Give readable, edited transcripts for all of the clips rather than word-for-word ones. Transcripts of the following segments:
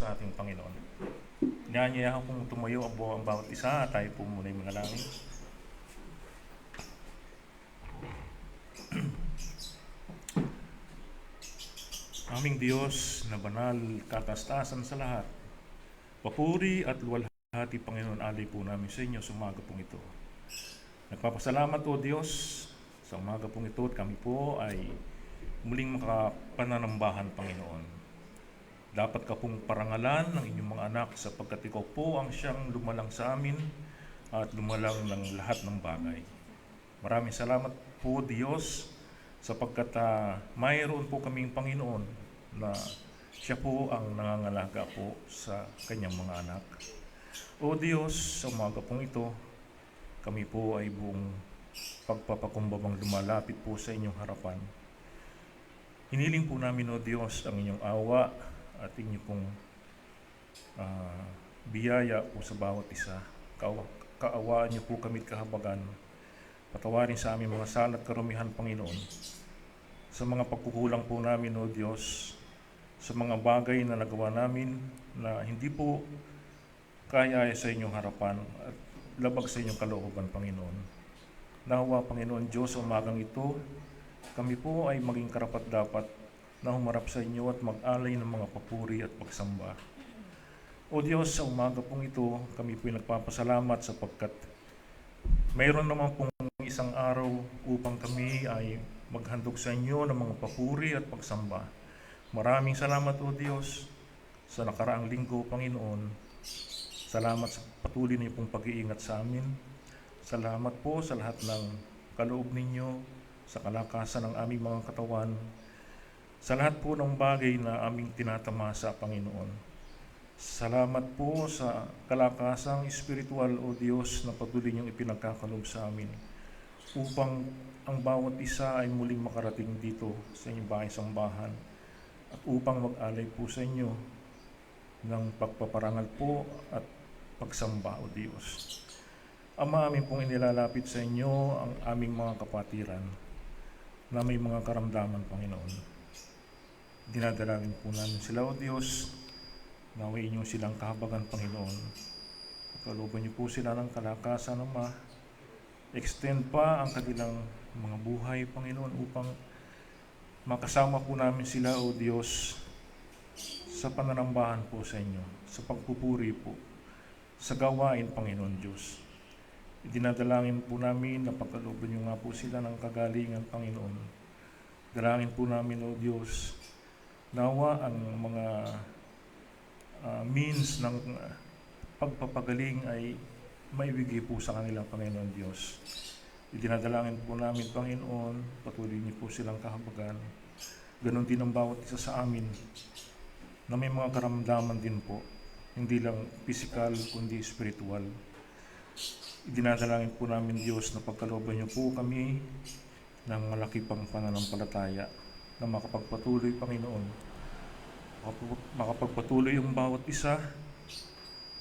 sa ating Panginoon. Inaanyayahan kong tumayo ang bawat isa at tayo po muna yung manalangin. Aming Diyos na banal, katastasan sa lahat, papuri at luwalhati Panginoon, alay po namin sa inyo sa umaga pong ito. Nagpapasalamat o Diyos sa umaga pong ito at kami po ay muling makapananambahan Panginoon. Dapat ka pong parangalan ng inyong mga anak sapagkat ikaw po ang siyang lumalang sa amin at lumalang ng lahat ng bagay. Maraming salamat po Diyos sapagkat mayroon po kaming Panginoon na siya po ang nangangalaga po sa kanyang mga anak. O Diyos, sa umaga pong ito, kami po ay buong pagpapakumbabang lumalapit po sa inyong harapan. Hiniling po namin o Diyos ang inyong awa at inyo pong biyaya po sa bawat isa. Kaawaan niyo po kami kahabagan. Patawarin sa aming mga sala at karumihan, Panginoon. Sa mga pagkukulang po namin, O Diyos, sa mga bagay na nagawa namin na hindi po kaya sa inyong harapan at labag sa inyong kalooban, Panginoon. Nawa, Panginoon Diyos, sa umagang ito, kami po ay maging karapat-dapat na humarap sa inyo at mag-alay ng mga papuri at pagsamba. O Diyos, sa umaga pong ito, kami po ay nagpapasalamat sapagkat mayroon naman pong isang araw upang kami ay maghandog sa inyo ng mga papuri at pagsamba. Maraming salamat o Diyos sa nakaraang linggo, Panginoon. Salamat sa patuloy niyo pong pag-iingat sa amin. Salamat po sa lahat ng kaloob ninyo, sa kalakasan ng aming mga katawan, sa lahat po ng bagay na aming tinatamasa, Panginoon. Salamat po sa kalakasang espiritual o Diyos na patuloy niyong ipinagkakalob sa amin upang ang bawat isa ay muling makarating dito sa inyong bahay-sambahan at upang mag-alay po sa inyo ng pagpaparangal po at pagsamba o Diyos. Ama, amin pong inilalapit sa inyo ang aming mga kapatiran na may mga karamdaman, Panginoon. Dinadalangin po namin sila, O Diyos, naway inyo silang kahabagan, Panginoon. Kalooban niyo po sila ng kalakasan, Ama. Extend pa ang kanilang mga buhay, Panginoon, upang makasama po namin sila, O Diyos, sa pananambahan po sa inyo, sa pagpupuri po, sa gawain, Panginoon Diyos. Dinadalangin po namin na pagkalooban niyo nga po sila ng kagalingan, Panginoon. Dalangin po namin, O Diyos, nawa ang mga means ng pagpapagaling ay maibigay po sa kanila, Panginoon Diyos. Dinadalangin po namin, Panginoon, patuloy niyo po silang kahabagan. Ganon din ang bawat isa sa amin na may mga karamdaman din po, hindi lang physical kundi spiritual. Dinadalangin po namin, Diyos, na pagkalooban niyo po kami ng malaki pang pananampalataya na makapagpatuloy, Panginoon. Makapagpatuloy ang bawat isa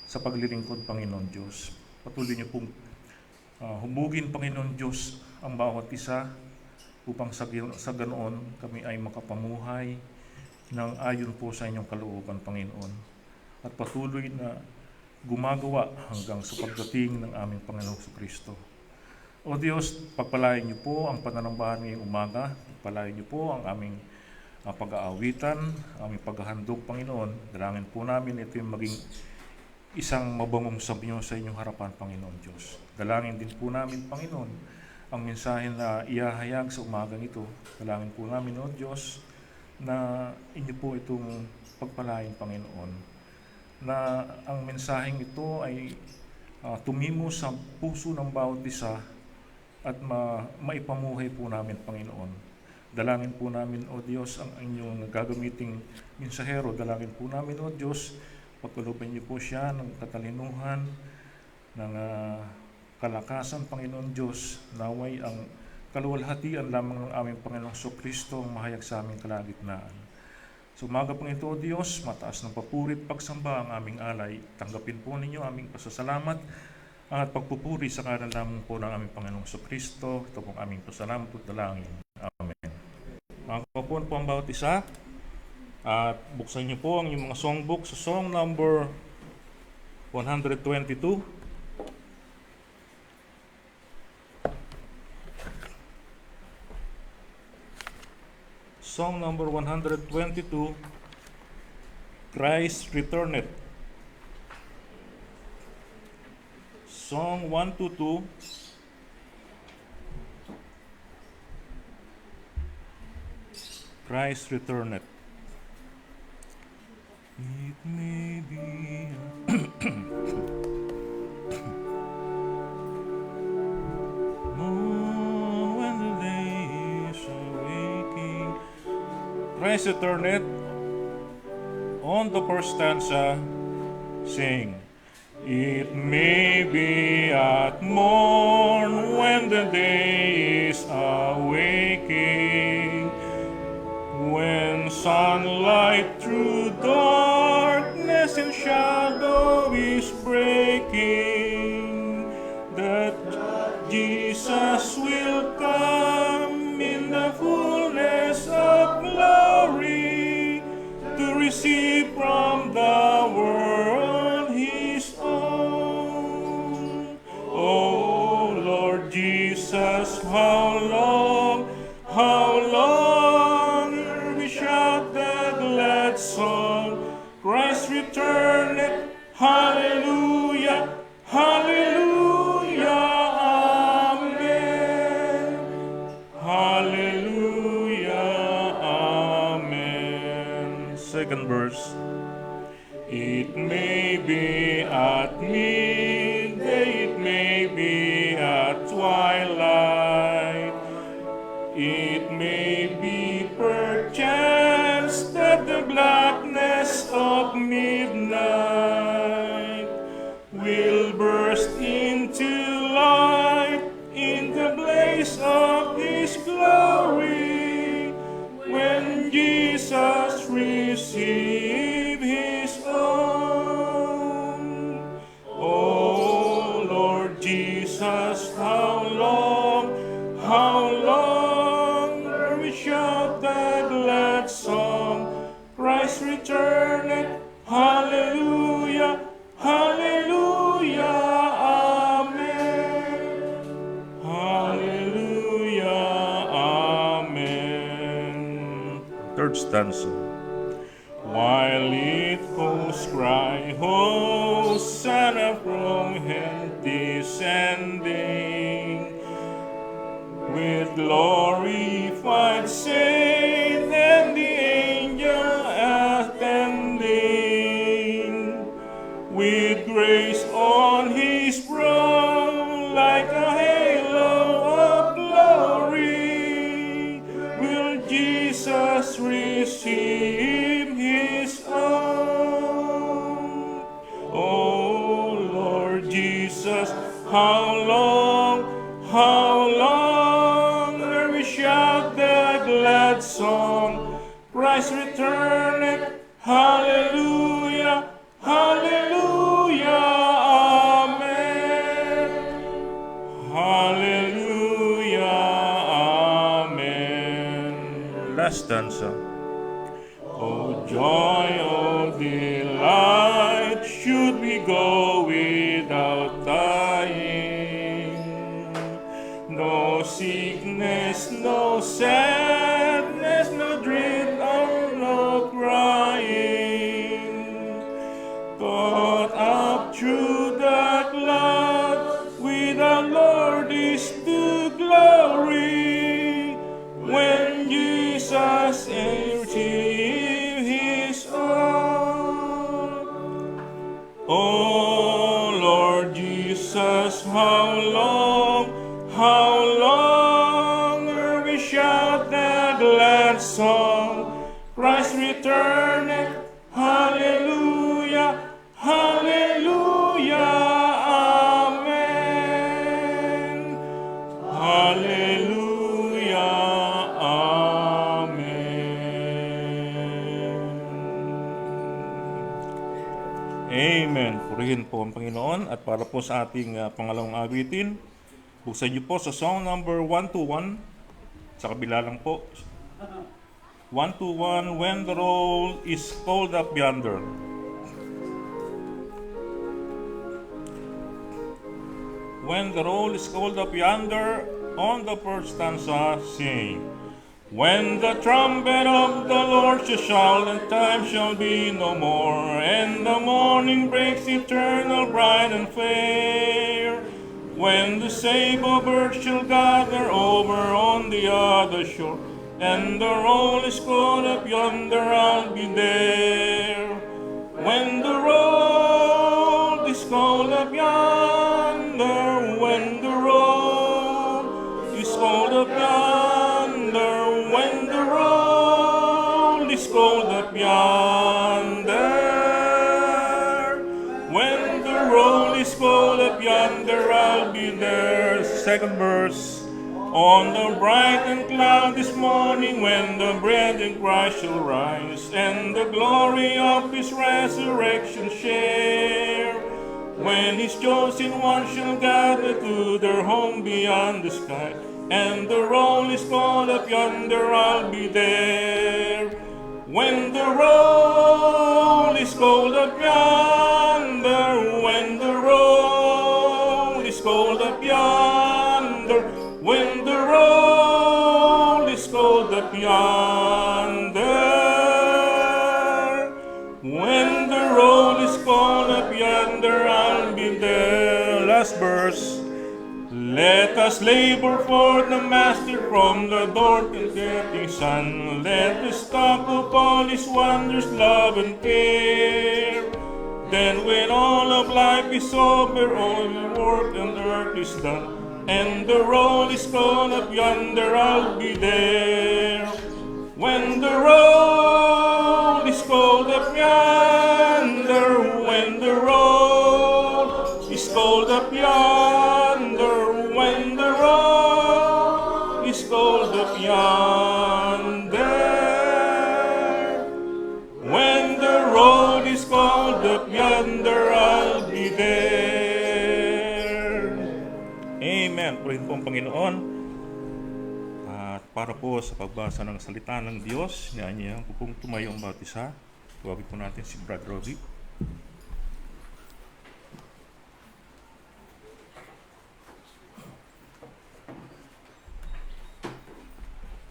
sa paglilingkod, Panginoon Diyos. Patuloy niyo pong humugin, Panginoon Diyos, ang bawat isa upang sa ganoon kami ay makapamuhay ng ayon po sa inyong kalooban, Panginoon. At patuloy na gumagawa hanggang sa pagdating ng aming Panginoong Kristo. O Diyos, pagpalain niyo po ang pananambahan ngayong umaga. Pagpalain niyo po ang aming pag-aawitan, aming paghahandog, Panginoon. Dalangin po namin ito yung maging isang mabangong sabyo sa inyong harapan, Panginoon Diyos. Dalangin din po namin, Panginoon, ang mensahe na iahayag sa umagang ito. Dalangin po namin, O Diyos, na inyo po itong pagpalain, Panginoon, na ang mensaheng ito ay tumimo sa puso ng bawat isa at maipamuhay po namin, Panginoon. Dalangin po namin, O Diyos, ang inyong gagamiting mensahero. Dalangin po namin, O Diyos, pagkalooban niyo po siya ng katalinuhan, ng kalakasan, Panginoon Diyos, naway ang kaluwalhatian lamang ng aming Panginoong Kristo ang mahayag sa aming kalagitnaan. Sa umaga pong ito, O Diyos, mataas ng papuri at pagsamba ang aming alay. Tanggapin po ninyo aming pasasalamat at pagpupuri sa kanan lamang po ng aming Panginoong Kristo. Ito pong aming pasalamat at dalangin. Amen. Mga kapapon po ang bawat isa. At buksan niyo po ang inyong mga songbook sa song number 122. Song number 122, Christ Returneth. Song 122, Christ Returneth. It may be when the day is awaking. Christ Returneth. On the first stanza, sing. It may be at morn when the day is awaking, when sunlight through darkness and shadow is breaking, that Jesus will come in the fullness of glory to receive from the world His own. Oh Lord Jesus, how long we shout the glad song, Christ returneth, hallelujah, hallelujah, amen, hallelujah, amen. Second verse. It may be at midday, it may be at twilight, it may be perchance that the blackness of midnight will burst into light in the blaze of His glory, when Jesus receive His own. Oh Lord Jesus, how long will we shout the glad song, Christ returneth, hallelujah, hallelujah, amen, hallelujah, amen. Third stanza. While it hosts cry, Hosanna from heaven descending, with glorified saint and the angel attending, with grace on His brow like a halo of glory, will Jesus receive His own. Oh Lord Jesus, how long will we shout the glad song, Christ returneth, hallelujah, hallelujah, amen, hallelujah, amen. Last stanza. Oh joy, oh delight, should we go without dying? No sickness, no sadness, no dread, no crying. Caught up through the cloud with our Lord is to glory, when Jesus received His own. Oh Lord Jesus, how long will we shout the glad song, Christ returneth, hallelujah, hallelujah, amen, hallelujah, amen. Amen. Purihin po ang Panginoon. At para po sa ating pangalawang awitin, buksan niyo po sa song number 121. Sa kabila lang po. 121, when the roll is called up yonder. When the roll is called up yonder, on the first stanza, sing. When the trumpet of the Lord shall shout, and time shall be no more, and the morning breaks eternal, bright and fair. When the sable birds shall gather over on the other shore, and the roll is called up yonder, I'll be there. When the roll is called up yonder, when the roll is called up yonder, when the roll is called up yonder, when the roll is called up yonder, I'll be there. Second verse. On the bright and cloudless morning, when the bread in Christ shall rise, and the glory of his resurrection share, when his chosen ones shall gather to their home beyond the sky, and the roll is called up yonder, I'll be there. When the roll is called up yonder, when the roll is called up yonder, when the roll is called up yonder, when the roll is called up yonder, I'll be there. Last verse. Let us labor for the Master from the dawn till getting sun. Let us talk of all his wonders, love and care. Then when all of life is over, all the work on earth is done, and the roll is called up yonder, I'll be there. When the roll is called up yonder, when the roll is called up yonder, when the roll is called up yonder, when the roll is called up yonder, I'll be there. Amen. Purihin po ang Panginoon. At para po sa pagbasa ng salita ng Diyos, niya po pong tumayo ang bawat isa. Tuwagin po natin si Brad Robbie.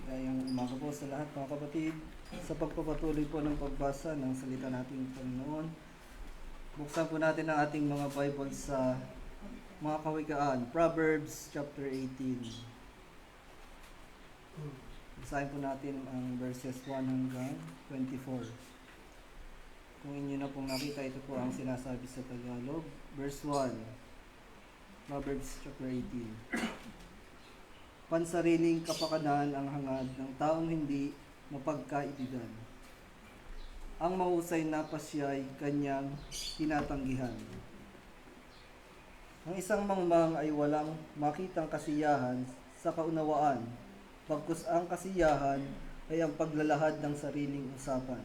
Ngayong umaga po sa lahat mga kapatid, sa pagpapatuloy po ng pagbasa ng salita nating Panginoon, buksan po natin ang ating mga Bible sa mga kawikaan, Proverbs chapter 18. Basahin po natin ang verses 1 hanggang 24. Kung inyo na pong nakita, ito po ang sinasabi sa Tagalog. Verse 1, Proverbs chapter 18. Pansariling kapakanan ang hangad ng taong hindi mapagkaibigan. Ang mahusay na pasya'y kanyang tinatanggihan. Ang isang mangmang ay walang makitang kasiyahan sa kaunawaan, pagkus ang kasiyahan ay ang paglalahad ng sariling usapan.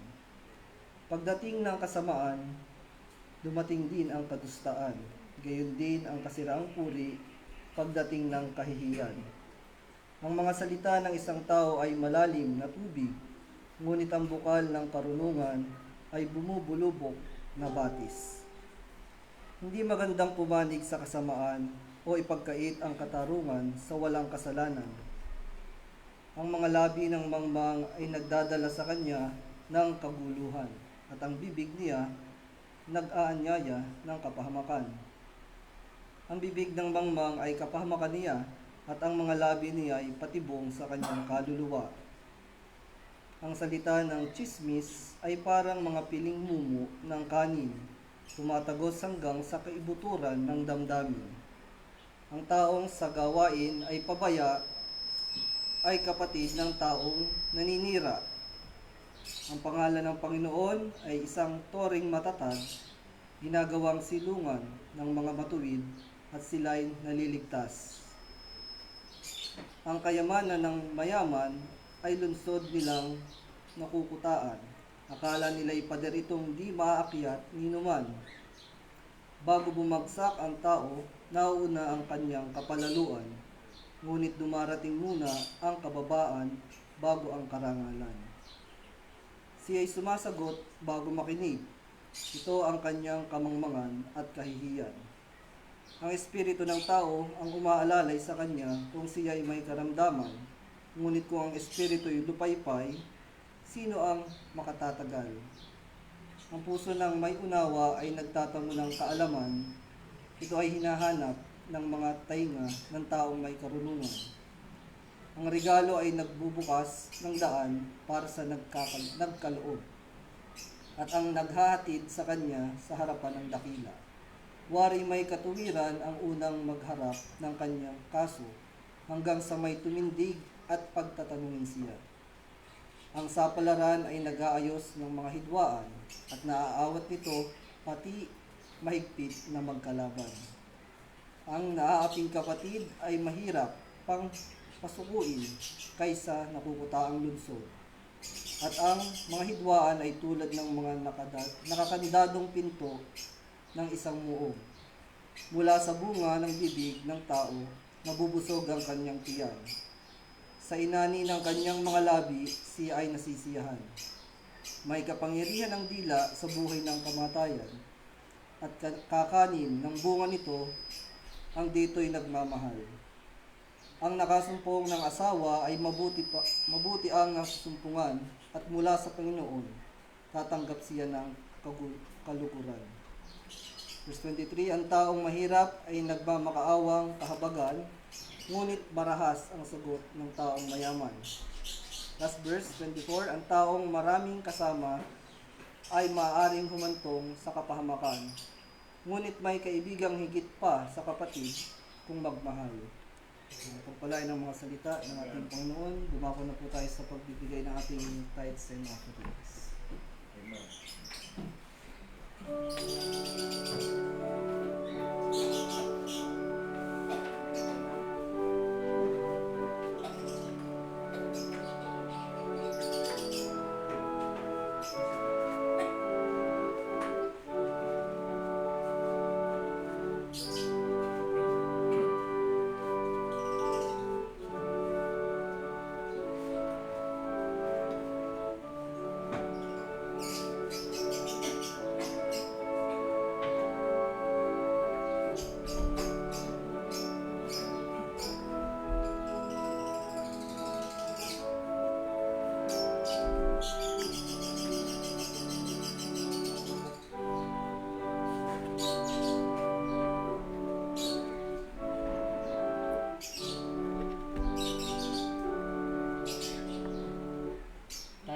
Pagdating ng kasamaan, dumating din ang kadustaan, gayon din ang kasiraang puri pagdating ng kahihiyan. Ang mga salita ng isang tao ay malalim na tubig, ngunit ang bukal ng karunungan ay bumubulubok na batis. Hindi magandang pumanig sa kasamaan o ipagkait ang katarungan sa walang kasalanan. Ang mga labi ng mangmang ay nagdadala sa kanya ng kaguluhan, at ang bibig niya nag-aanyaya ng kapahamakan. Ang bibig ng mangmang ay kapahamakan niya, at ang mga labi niya ay patibong sa kanyang kaluluwa. Ang salita ng tsismis ay parang mga piling mumu ng kanin, tumatagos hanggang sa kaibuturan ng damdamin. Ang taong sa gawain ay pabaya ay kapatid ng taong naninira. Ang pangalan ng Panginoon ay isang toring matatag, ginagawang silungan ng mga matuwid at sila'y naliligtas. Ang kayamanan ng mayaman ay lunsod nilang nakukutaan. Akala nila'y pader itong di maaakyat ni numan. Bago bumagsak ang tao, nauuna ang kanyang kapalaluan. Ngunit dumarating muna ang kababaan bago ang karangalan. Siya ay sumasagot bago makinig. Ito ang kanyang kamangmangan at kahihiyan. Ang espiritu ng tao ang umaalalay sa kanya kung siya ay may karamdaman. Ngunit kung ang espiritu ay lupaypay, sino ang makatatagal? Ang puso ng may unawa ay nagtatamo ng kaalaman. Ito ay hinahanap ng mga tainga ng taong may karunungan. Ang regalo ay nagbubukas ng daan para sa nagkaloob at ang naghahatid sa kanya sa harapan ng dakila. Wari may katuwiran ang unang magharap ng kanyang kaso hanggang sa may tumindig at pagtatanungin siya. Ang sapalaran ay nag-aayos ng mga hidwaan at naaawat nito pati mahigpit na magkalaban. Ang naaaping kapatid ay mahirap pang pasukuin kaysa nakukutaang lunsod. At ang mga hidwaan ay tulad ng mga nakakandadong pinto ng isang muog. Mula sa bunga ng bibig ng tao, nabubusog ang kanyang tiyan. Sa inani ng kanyang mga labi, siya ay nasisiyahan. May kapangyarihan ng dila sa buhay ng kamatayan, at kakanin ng bunga nito, ang dito'y nagmamahal. Ang nakasumpong ng asawa ay mabuti ang nasusumpungan at mula sa Panginoon, tatanggap siya ng kalukuran. Verse 23, ang taong mahirap ay nagmamakaawang kahabagan, ngunit marahas ang sagot ng taong mayaman. Last verse 24, ang taong maraming kasama ay maaaring humantong sa kapahamakan, ngunit may kaibigang higit pa sa kapatid kung magmahal. Pagpalain ng mga salita ng ating Panginoon, dumako na po tayo sa pagbibigay ng ating tithes and offerings. Amen.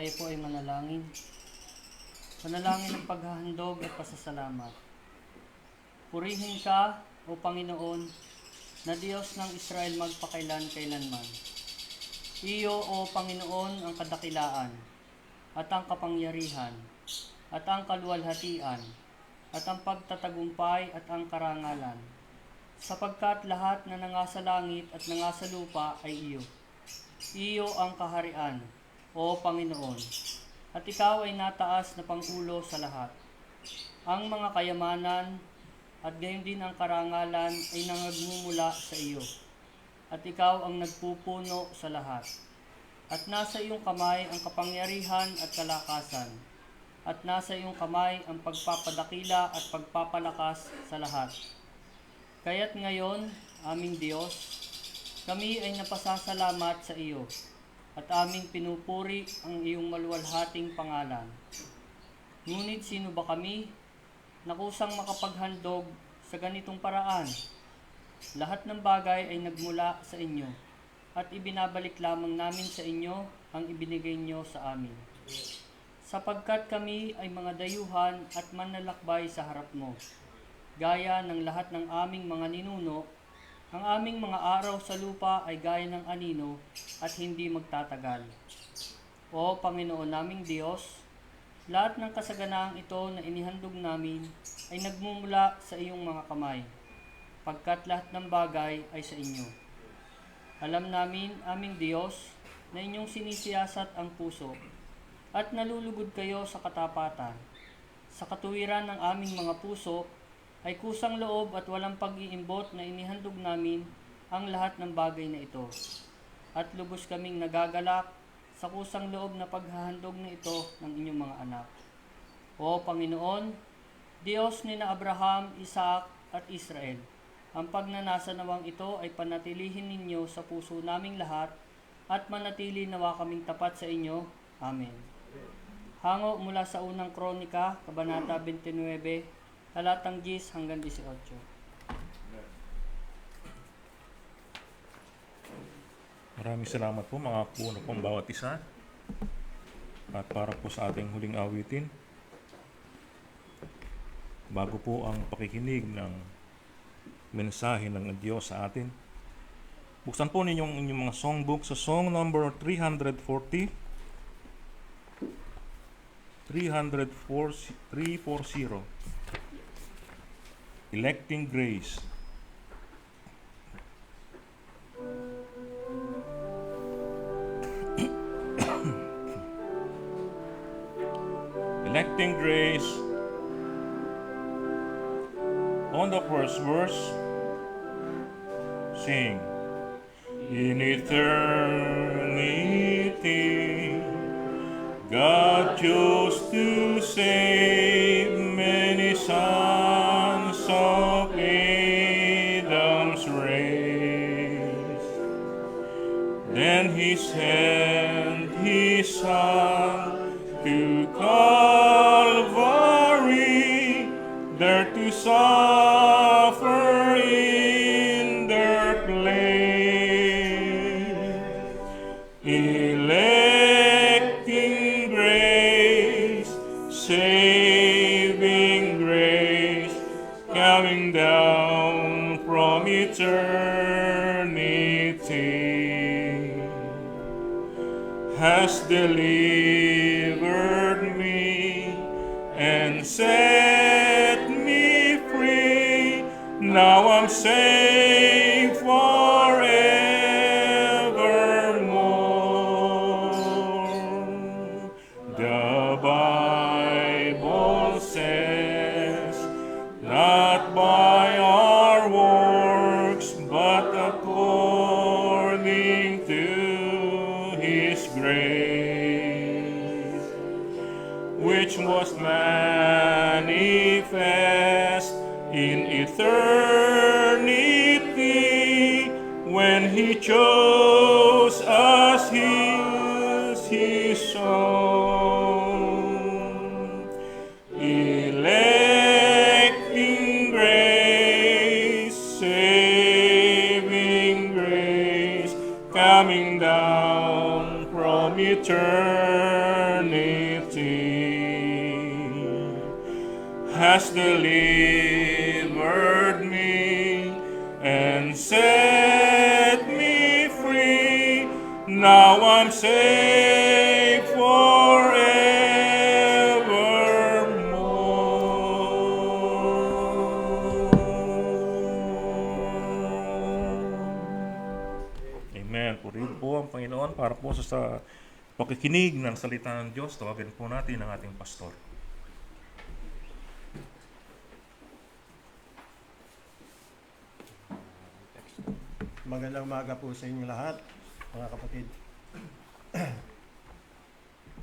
Tayo po ay manalangin. Panalangin ng paghahandog at pasasalamat. Purihin ka, O Panginoon, na Diyos ng Israel magpakailan-kailanman. Iyo, O Panginoon, ang kadakilaan, at ang kapangyarihan, at ang kaluwalhatian, at ang pagtatagumpay at ang karangalan, sapagkat lahat na nangasa langit at nangasa lupa ay iyo. Iyo ang kaharian, O Panginoon, at ikaw ay nataas na Pangulo sa lahat. Ang mga kayamanan at gayon din ang karangalan ay nangagmumula sa iyo, at ikaw ang nagpupuno sa lahat. At nasa iyong kamay ang kapangyarihan at kalakasan, at nasa iyong kamay ang pagpapadakila at pagpapalakas sa lahat. Kaya't ngayon, aming Diyos, kami ay napasasalamat sa iyo, at aming pinupuri ang iyong maluwalhating pangalan. Ngunit sino ba kami na kusang makapaghandog sa ganitong paraan? Lahat ng bagay ay nagmula sa inyo, at ibinabalik lamang namin sa inyo ang ibinigay niyo sa amin. Sapagkat kami ay mga dayuhan at manlalakbay sa harap mo, gaya ng lahat ng aming mga ninuno. Ang aming mga araw sa lupa ay gaya ng anino at hindi magtatagal. O Panginoon naming Diyos, lahat ng kasaganaang ito na inihandog namin ay nagmumula sa iyong mga kamay, pagkat lahat ng bagay ay sa inyo. Alam namin, aming Diyos, na inyong sinisiyasat ang puso at nalulugod kayo sa katapatan. Sa katuwiran ng aming mga puso, ay kusang loob at walang pag-iimbot na inihandog namin ang lahat ng bagay na ito. At lubos kaming nagagalak sa kusang loob na paghahandog na ito ng inyong mga anak. O Panginoon, Diyos ni na Abraham, Isaac at Israel, ang pagnanasa nawang ito ay panatilihin ninyo sa puso naming lahat at manatili nawa kaming tapat sa inyo. Amen. Hango mula sa unang Kronika, Kabanata 29, talatang 10 hanggang 18. Maraming salamat po mga puno pong bawat isa. At para po sa ating huling awitin, bago po ang pakikinig ng mensahe ng Diyos sa atin, buksan po ninyong inyong mga songbook sa song number 340. 340. Electing Grace. Electing Grace. On the first verse, sing. In eternity, God chose to save many sons of Adam's race. Then He sent His Son to Calvary, there to suffer in their place. Electing grace, saving grace, coming down from eternity, has delivered me and set me free. Now I'm safe forevermore. The Bible says, not by our works, but according to His grace, which was manifest in eternity, when He chose us His own. Electing grace, saving grace, coming down from eternity, has delivered me and set me free. Now I'm safe forevermore. Amen. Purihin po ang Panginoon para po sa pakikinig ng salita ng Diyos. Tawagin po natin ang ating pastor. Magandang umaga po sa inyong lahat, mga kapatid.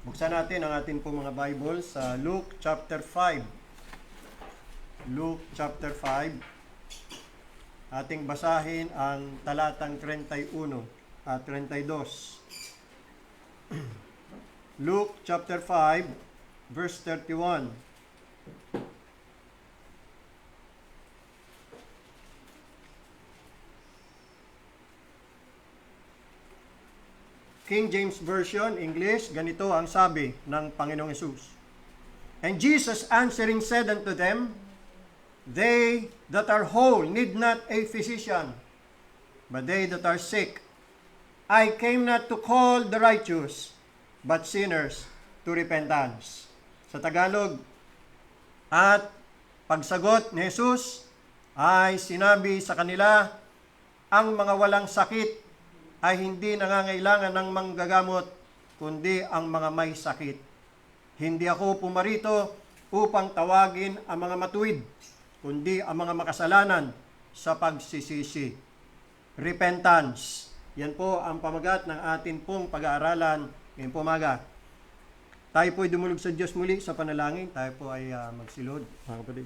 Buksan natin ang ating po mga Bible sa Luke chapter 5. Luke chapter 5. Ating basahin ang talatang 31 at 32. Luke chapter 5, verse 31. King James Version, English, ganito ang sabi ng Panginoong Hesus. And Jesus answering said unto them, They that are whole need not a physician, but they that are sick. I came not to call the righteous, but sinners to repentance. Sa Tagalog, at pagsagot ni Jesus ay sinabi sa kanila, ang mga walang sakit ay hindi nangangailangan ng manggagamot, kundi ang mga may sakit. Hindi ako pumarito upang tawagin ang mga matuwid, kundi ang mga makasalanan sa pagsisisi. Repentance. Yan po ang pamagat ng atin pong pag-aaralan Ngayon po umaga, tayo po ay dumulog sa Diyos muli sa panalangin. Tayo po ay magsilod, mga kapatid.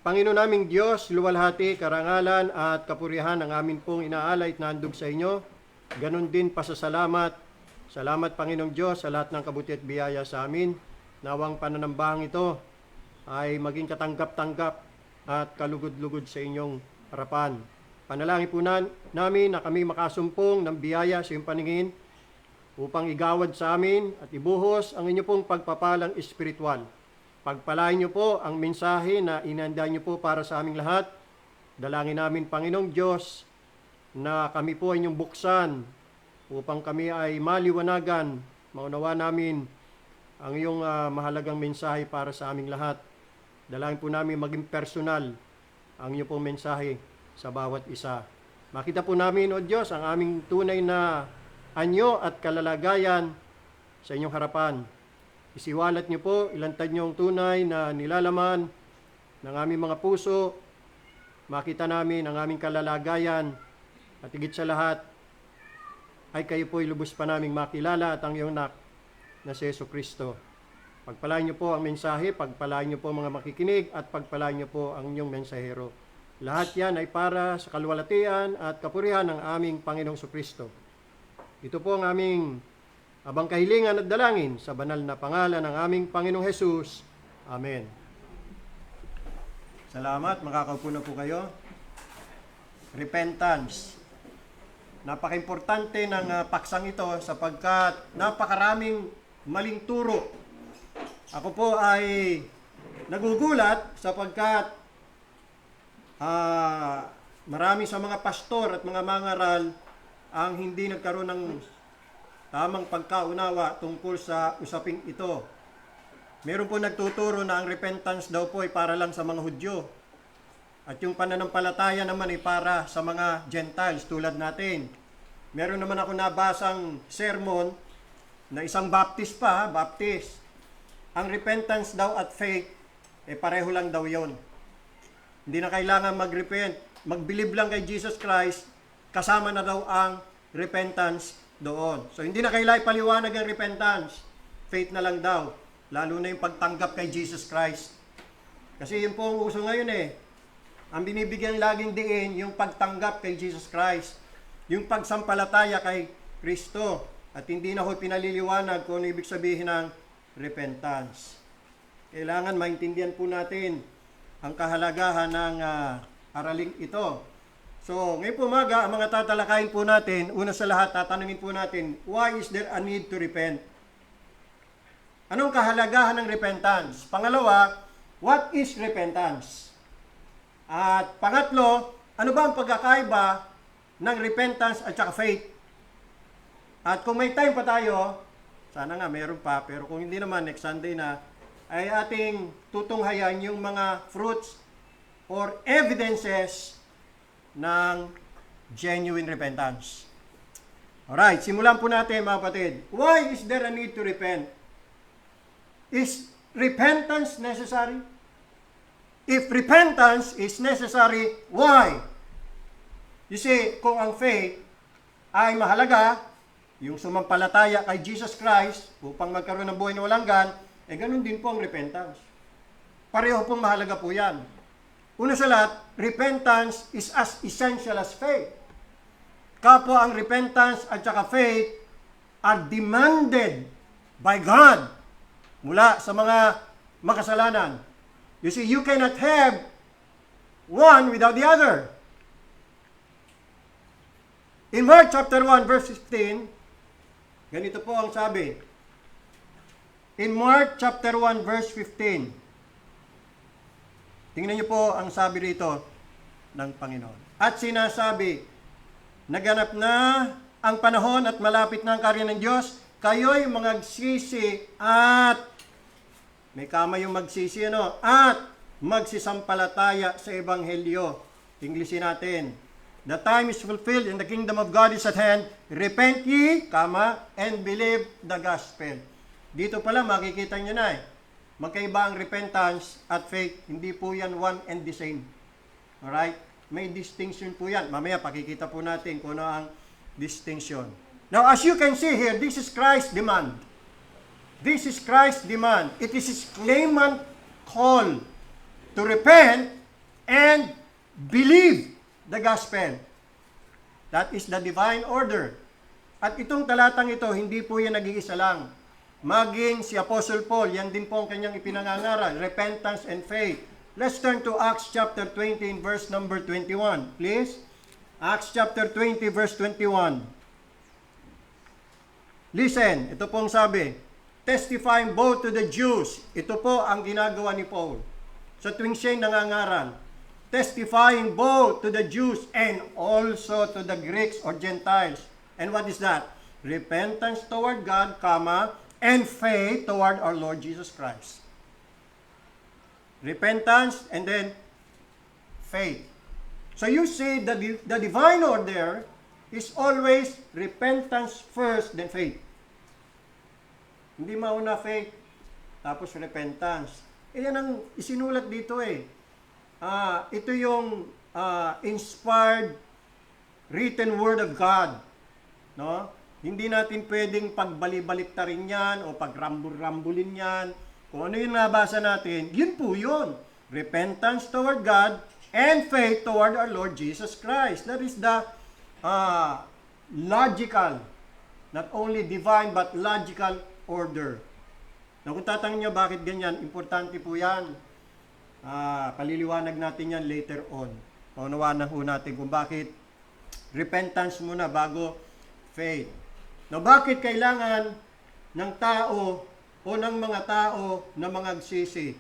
Panginoon naming Diyos, luwalhati, karangalan at kapurihan ang amin pong inaalay at nahandog sa inyo. Ganon din pasasalamat. Salamat Panginoong Diyos sa lahat ng kabuti at biyaya sa amin. Nawang pananambahang ito ay maging katanggap-tanggap at kalugod-lugod sa inyong harapan. Panalangin po namin na kami makasumpong ng biyaya sa iyong paningin upang igawad sa amin at ibuhos ang inyo pong pagpapalang espiritual. Pagpalain niyo po ang mensahe na inanda niyo po para sa aming lahat. Dalangin namin, Panginoong Diyos, na kami po ay inyong buksan upang kami ay maliwanagan, maunawa namin ang iyong mahalagang mensahe para sa aming lahat. Dalangin po namin maging personal ang iyong pong mensahe sa bawat isa. Makita po namin, O Diyos, ang aming tunay na anyo at kalalagayan sa inyong harapan. Isiwalat niyo po, ilantad niyo ang tunay na nilalaman ng aming mga puso. Makita namin ang aming kalalagayan at higit sa lahat ay kayo po lubos pa naming makilala at ang iyong anak na si Jesucristo. Pagpalain niyo po ang mensahe, pagpalain niyo po ang mga makikinig at pagpalain niyo po ang inyong mensahero. Lahat yan ay para sa kaluwalhatian at kapurihan ng aming Panginoong Jesucristo. Ito po ang aming abang kahilingan at dalangin sa banal na pangalan ng aming Panginoong Hesus. Amen. Salamat. Makakaupo na po kayo. Repentance. Napaka-importante ng paksang ito sapagkat napakaraming maling turo. Ako po ay nagugulat sapagkat marami sa mga pastor at mga mangaral ang hindi nagkaroon ng tamang pagkaunawa tungkol sa usaping ito. Meron po nagtuturo na ang repentance daw po ay para lang sa mga Hudyo. At yung pananampalataya naman ay para sa mga Gentiles tulad natin. Meron naman ako nabasang sermon na isang Baptist pa, Baptist. Ang repentance daw at faith, pareho lang daw yon. Hindi na kailangan mag-repent. Mag-believe lang kay Jesus Christ, kasama na daw ang repentance doon. So, hindi na kailangan paliwanag ang repentance. Faith na lang daw. Lalo na yung pagtanggap kay Jesus Christ. Kasi yun po ang uso ngayon Ang binibigyan laging diin, yung pagtanggap kay Jesus Christ. Yung pagsampalataya kay Kristo. At hindi na ho pinaliliwanag kung ano ibig sabihin ng repentance. Kailangan maintindihan po natin ang kahalagahan ng araling ito. So, ngayon po umaga, ang mga tatalakayin po natin, una sa lahat, tatanungin po natin, why is there a need to repent? Anong kahalagahan ng repentance? Pangalawa, what is repentance? At pangatlo, ano ba ang pagkakaiba ng repentance at saka faith? At kung may time pa tayo, sana nga mayroon pa, pero kung hindi naman, next Sunday na, ay ating tutunghayan yung mga fruits or evidences ng genuine repentance. Alright, simulan po natin mga kapatid. Why is there a need to repent? Is repentance necessary? If repentance is necessary, why? You see, kung ang faith ay mahalaga, yung sumampalataya kay Jesus Christ upang magkaroon ng buhay na walang hanggan, ganun din po ang repentance. Pareho pong mahalaga po yan. Una sa lahat, repentance is as essential as faith. Kapwa ang repentance at saka faith are demanded by God mula sa mga makasalanan. You see, you cannot have one without the other. In Mark chapter 1 verse 15, ganito po ang sabi. In Mark chapter 1 verse 15, tingnan niyo po ang sabi rito ng Panginoon. At sinasabi, naganap na ang panahon at malapit na ang karya ng Diyos, kayo'y magsisi at, may kama yung magsisi, at magsisampalataya sa Ebanghelyo. Inglesin natin. The time is fulfilled and the kingdom of God is at hand. Repent ye, and believe the gospel. Dito pala makikita nyo na magkaiba ang repentance at faith. Hindi po yan one and the same. Alright? may distinction po yan. Mamaya pakikita po natin kung ano ang distinction. Now, as you can see here, this is Christ's demand. This is Christ's demand. It is His claimant call to repent and believe the gospel. That is the divine order. At itong talatang ito, hindi po yan nag-iisa lang. Maging si Apostle Paul, yan din po ang kanyang ipinangangaral, repentance and faith. Let's turn to Acts chapter 20 in verse number 21, please. Acts chapter 20 verse 21. Listen, ito pong sabi, testifying both to the Jews. Ito po ang ginagawa ni Paul. Sa tuwing siya'y nangangaral, testifying both to the Jews and also to the Greeks or Gentiles. And what is that? Repentance toward God, and faith toward our Lord Jesus Christ. Repentance and then faith. So you see the divine order is always repentance first, then faith. Hindi mauna faith, tapos repentance. Yan ang isinulat dito eh. Ito yung inspired written word of God. No? Hindi natin pwedeng pagbali-baliktarin yan o pagrambul-rambulin yan. Kung ano yung nabasa natin, yun po yun. Repentance toward God and faith toward our Lord Jesus Christ. That is the logical, not only divine but logical order. Na kung tatanungin nyo bakit ganyan, importante po yan. Paliliwanag natin yan later on. Paunawanan po natin kung bakit repentance muna bago faith. Now, bakit kailangan ng tao o ng mga tao na mangagsisi?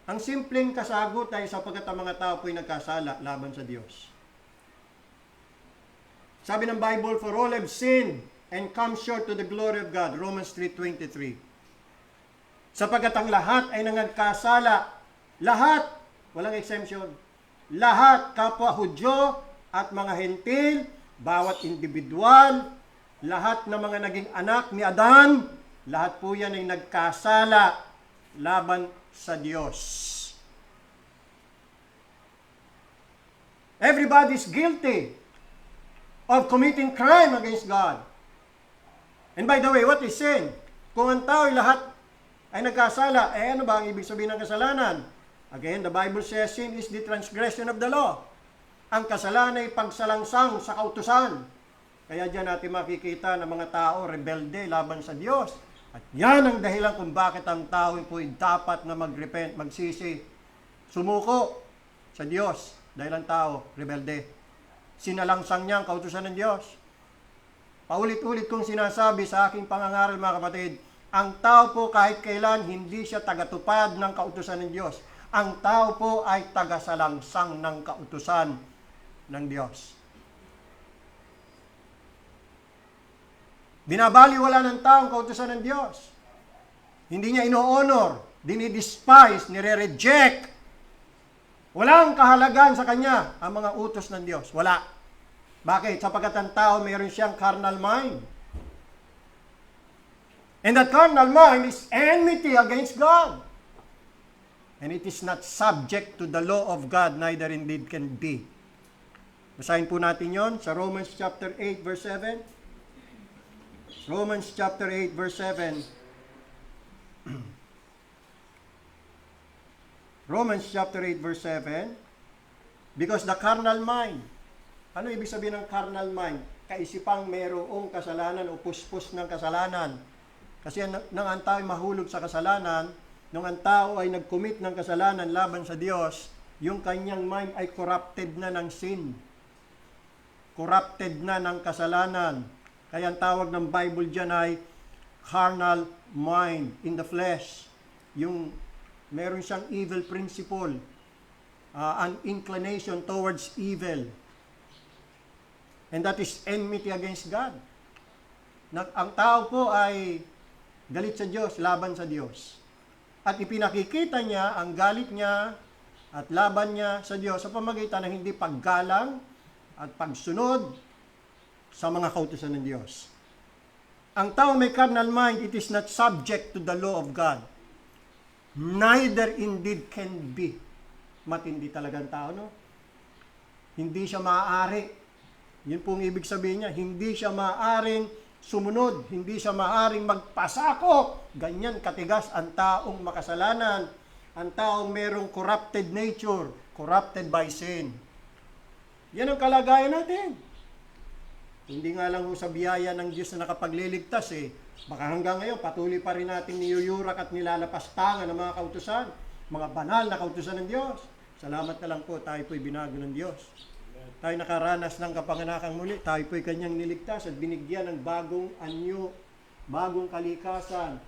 Ang simpleng kasagot ay sapagkat ang mga tao po'y nagkasala laban sa Diyos. Sabi ng Bible, for all have sinned and come short to the glory of God. Romans 3:23. Sapagkat ang lahat ay nagkasala. Lahat, walang exemption. Lahat, kapwa Hudyo at mga Hentil, bawat individual, lahat ng mga naging anak ni Adan, lahat po yan ay nagkasala laban sa Diyos. Everybody is guilty of committing crime against God. And by the way, what is sin? Kung ang tao lahat ay nagkasala, ano ba ang ibig sabihin ng kasalanan? Again, the Bible says sin is the transgression of the law. Ang kasalanan ay pagsalangsang sa kautusan. Kaya diyan natin makikita ng mga tao rebelde laban sa Diyos. At yan ang dahilan kung bakit ang tao po ay dapat na magrepent, magsisi, sumuko sa Diyos. Dahil ang tao, rebelde. Sinalangsang niya ang kautusan ng Diyos. Paulit-ulit kong sinasabi sa aking pangangaral, mga kapatid, ang tao po kahit kailan hindi siya tagatupad ng kautusan ng Diyos. Ang tao po ay tagasalangsang ng kautusan ng Diyos. Binabaliwala ng tao ang kautusan ng Diyos. Hindi niya ino-honor, dinidespise, nire-reject. Walang kahalagan sa kanya ang mga utos ng Diyos. Wala. Bakit? Sapagkat ang tao mayroon siyang carnal mind. And that carnal mind is enmity against God. And it is not subject to the law of God, neither indeed can be. Basahin po natin yon sa Romans chapter 8 verse 7. Romans chapter 8 verse 7. Romans chapter 8 verse 7. Because the carnal mind. Ano ibig sabihin ng carnal mind? Kaisipang mayroong kasalanan o puspos ng kasalanan. Kasi nang ang tao ay mahulog sa kasalanan, nung ang tao ay nag-commit ng kasalanan laban sa Diyos, yung kanyang mind ay corrupted na ng sin. Corrupted na ng kasalanan. Kaya ang tawag ng Bible dyan ay carnal mind in the flesh. Yung meron siyang evil principle, an inclination towards evil. And that is enmity against God. Ang tao po ay galit sa Diyos, laban sa Diyos. At ipinakikita niya ang galit niya at laban niya sa Diyos sa pamamagitan ng hindi paggalang at pagsunod sa mga kautusan ng Diyos. Ang tao may carnal mind, it is not subject to the law of God. Neither indeed can be. Matindi talagang tao, no? Hindi siya maaari. Yun pong ibig sabihin niya, hindi siya maaaring sumunod, hindi siya maaaring magpasakop. Ganyan katigas ang taong makasalanan, ang taong merong corrupted nature, corrupted by sin. Yan ang kalagayan natin. Hindi nga lang sa biyaya ng Diyos na nakapagliligtas baka hanggang ngayon patuloy pa rin natin niyuyurak at nilalapastangan ng mga kautusan, mga banal na kautusan ng Diyos. Salamat na lang po, tayo po'y binago ng Diyos. Tayo nakaranas ng kapanganakang muli, tayo po'y kanyang niligtas at binigyan ng bagong anyo, bagong kalikasan,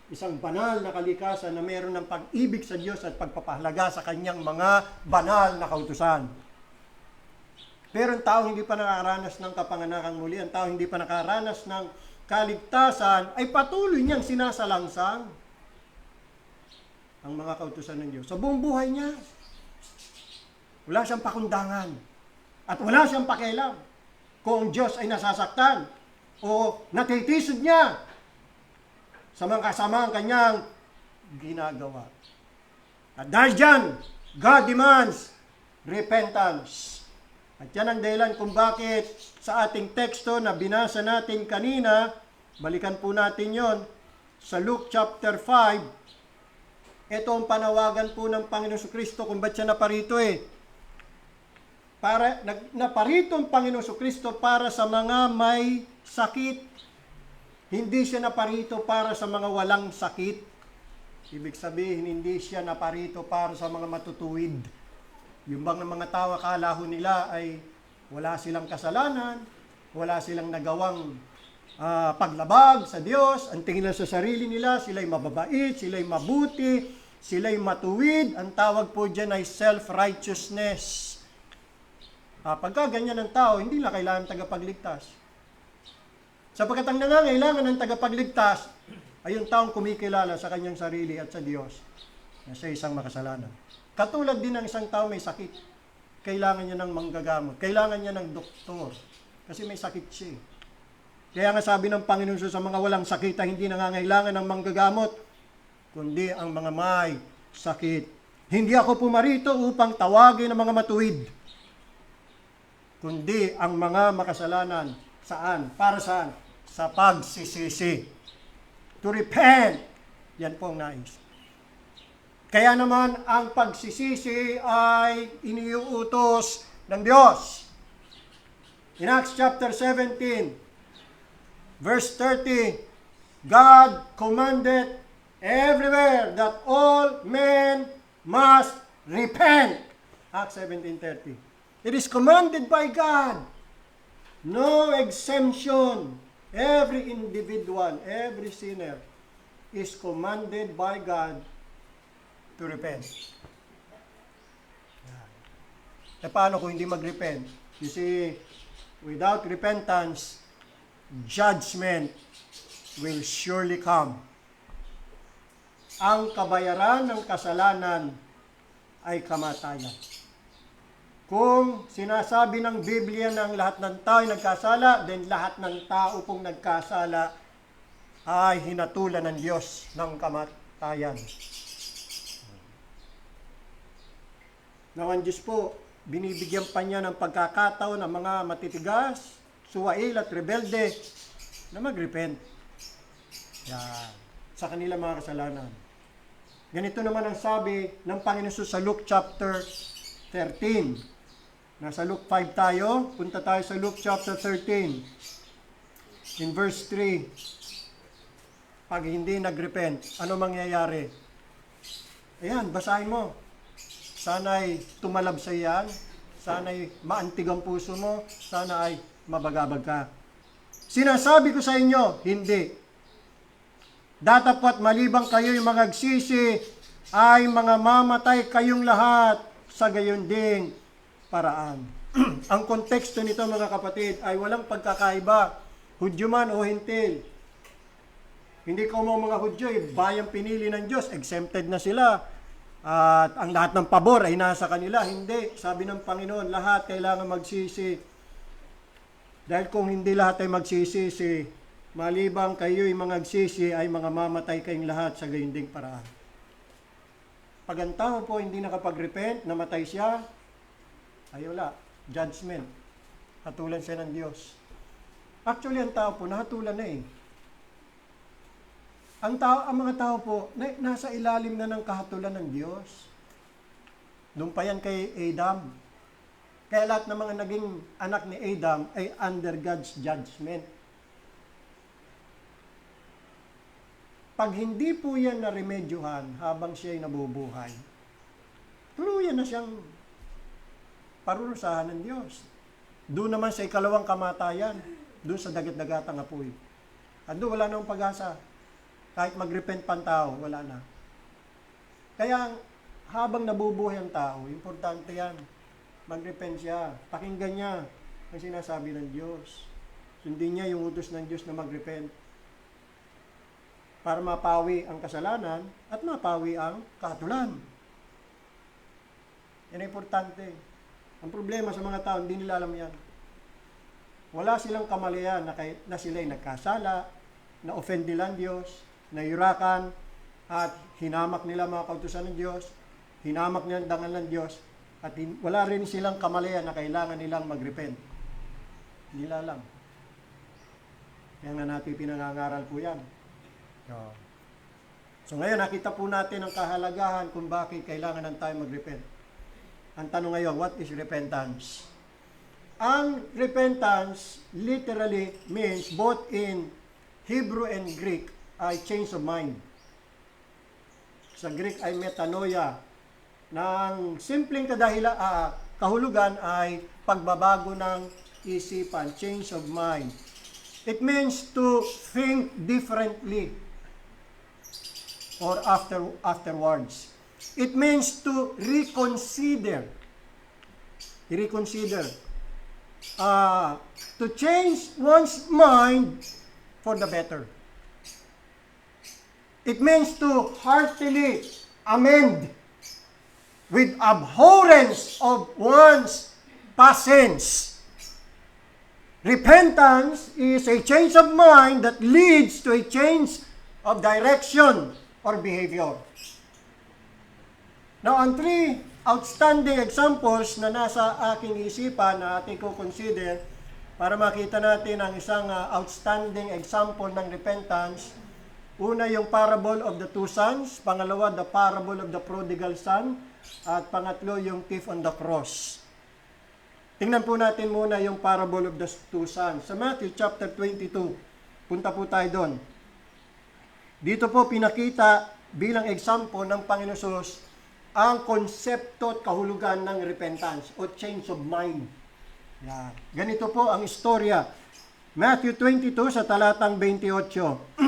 isang banal na kalikasan na meron ng pag-ibig sa Diyos at pagpapahalaga sa kanyang mga banal na kautusan. Pero ang tao hindi pa nakaranas ng kapanganakang muli, ang tao hindi pa nakaranas ng kaligtasan, ay patuloy niyang sinasalangsang ang mga kautusan ng Diyos. Sa buong buhay niya, wala siyang pakundangan at wala siyang pakialam kung ang Diyos ay nasasaktan o natitisod niya sa mga kasama ang kanyang ginagawa. At dahil dyan, God demands repentance. At yan ang dahilan kung bakit sa ating teksto na binasa natin kanina, balikan po natin yon sa Luke chapter 5, ito ang panawagan po ng Panginoon Kristo kung ba't siya naparito Naparito ang Panginoon Kristo para sa mga may sakit. Hindi siya naparito para sa mga walang sakit. Ibig sabihin, hindi siya naparito para sa mga matutuwid. Yung bang ng mga tao akala ho nila ay wala silang kasalanan, wala silang nagawang paglabag sa Diyos, ang tingin nila sa sarili nila, sila'y mababait, sila'y mabuti, sila'y matuwid, ang tawag po dyan ay self-righteousness. Pagka ganyan ng tao, hindi na kailangan tagapagligtas. Sapagkat ang nangangailangan ng tagapagligtas ay yung taong kumikilala sa kanyang sarili at sa Diyos na siya isang makasalanan. Katulad din ng isang tao may sakit. Kailangan niya ng manggagamot. Kailangan niya ng doktor. Kasi may sakit siya. Kaya nga sabi ng Panginoon sa mga walang sakit ay hindi nangangailangan ng manggagamot, kundi ang mga may sakit. Hindi ako pumarito upang tawagin ang mga matuwid, kundi ang mga makasalanan. Saan? Para saan? Sa pagsisisi. To repent. Yan po ang nais. Kaya naman, ang pagsisisi ay iniuutos ng Diyos. In Acts chapter 17, verse 30, God commanded everywhere that all men must repent. Acts 17:30. It is commanded by God. No exemption. Every individual, every sinner is commanded by God to repent. Paano kung hindi mag-repent? You see, without repentance, judgment will surely come. Ang kabayaran ng kasalanan ay kamatayan. Kung sinasabi ng Biblia ng lahat ng tao ay nagkasala, then lahat ng tao pong nagkasala ay hinatulan ng Diyos ng kamatayan. Now, ang Diyos po, binibigyan pa niya ng pagkakataon ng mga matitigas, suwail at rebelde na mag-repent. Yan. Sa kanila mga kasalanan. Ganito naman ang sabi ng Panginoon sa Luke chapter 13. Nasa Luke 5 tayo. Punta tayo sa Luke chapter 13. In verse 3. Pag hindi nag-repent, ano mangyayari? Ayan, basahin mo. Sana'y tumalab sa iyan. Sana'y maantig ang puso mo. Sana ay mabagabag ka. Sinasabi ko sa inyo, hindi. Datapwat malibang kayo'y magagsisi, ay mga mamatay kayong lahat sa gayon ding paraan. Ang konteksto nito mga kapatid ay walang pagkakaiba, Hudyo man o Hintil. Hindi ko mga Hudyo, bayang pinili ng Diyos, exempted na sila. At ang lahat ng pabor ay nasa kanila. Hindi. Sabi ng Panginoon, lahat kailangan magsisi. Dahil kung hindi lahat ay magsisisi, malibang kayo'y mga magsisi, ay mga mamatay kayong lahat sa gayunding paraan. Pag ang tao po hindi nakapag-repent, namatay siya, ay wala, judgment. Hatulan siya ng Diyos. Actually, ang tao po, nahatulan na eh. Ang mga tao po, nasa ilalim na ng kahatulan ng Diyos. Doon pa yan kay Adam. Kaya lahat ng mga naging anak ni Adam ay under God's judgment. Pag hindi po yan na-remedyohan habang siya ay nabubuhay, tuluyan na siyang parurusahan ng Diyos. Doon naman sa ikalawang kamatayan, doon sa dagat-dagatang apoy. At doon wala nang pag-asa. Kahit mag-repent pa ang tao, wala na. Kaya habang nabubuhay ang tao, importante yan. Mag-repent siya. Pakinggan niya ang sinasabi ng Diyos. Sundin niya yung utos ng Diyos na mag-repent. Para mapawi ang kasalanan at mapawi ang kahatulan. Yan ang importante. Ang problema sa mga tao, hindi nila alam yan. Wala silang kamalayan na sila'y nagkasala, na-offend nila ang Diyos, nairakan, at hinamak nila mga kautusan ng Diyos, hinamak nila ang dangal ng Diyos, at wala rin silang kamalayan na kailangan nilang mag-repent. Hindi nila alam. Kaya nga natin pinangangaral po yan. So ngayon, nakita po natin ang kahalagahan kung bakit kailangan ng tayo mag-repent. Ang tanong ngayon, what is repentance? Ang repentance literally means both in Hebrew and Greek ay change of mind. Sa Greek ay metanoia. Nang simpleng kahulugan ay pagbabago ng isipan, change of mind. It means to think differently or afterwards. It means to reconsider. To change one's mind for the better. It means to heartily amend with abhorrence of one's past sins. Repentance is a change of mind that leads to a change of direction or behavior. Now, ang three outstanding examples na nasa aking isipan na ating consider para makita natin ang isang outstanding example ng repentance. Una, yung parable of the two sons. Pangalawa, the parable of the prodigal son. At pangatlo, yung thief on the cross. Tingnan po natin muna yung parable of the two sons. Sa Matthew chapter 22, punta po tayo doon. Dito po pinakita bilang example ng Panginoon Hesus ang konsepto at kahulugan ng repentance o change of mind. Yan. Ganito po ang istorya. Matthew 22 sa talatang 28.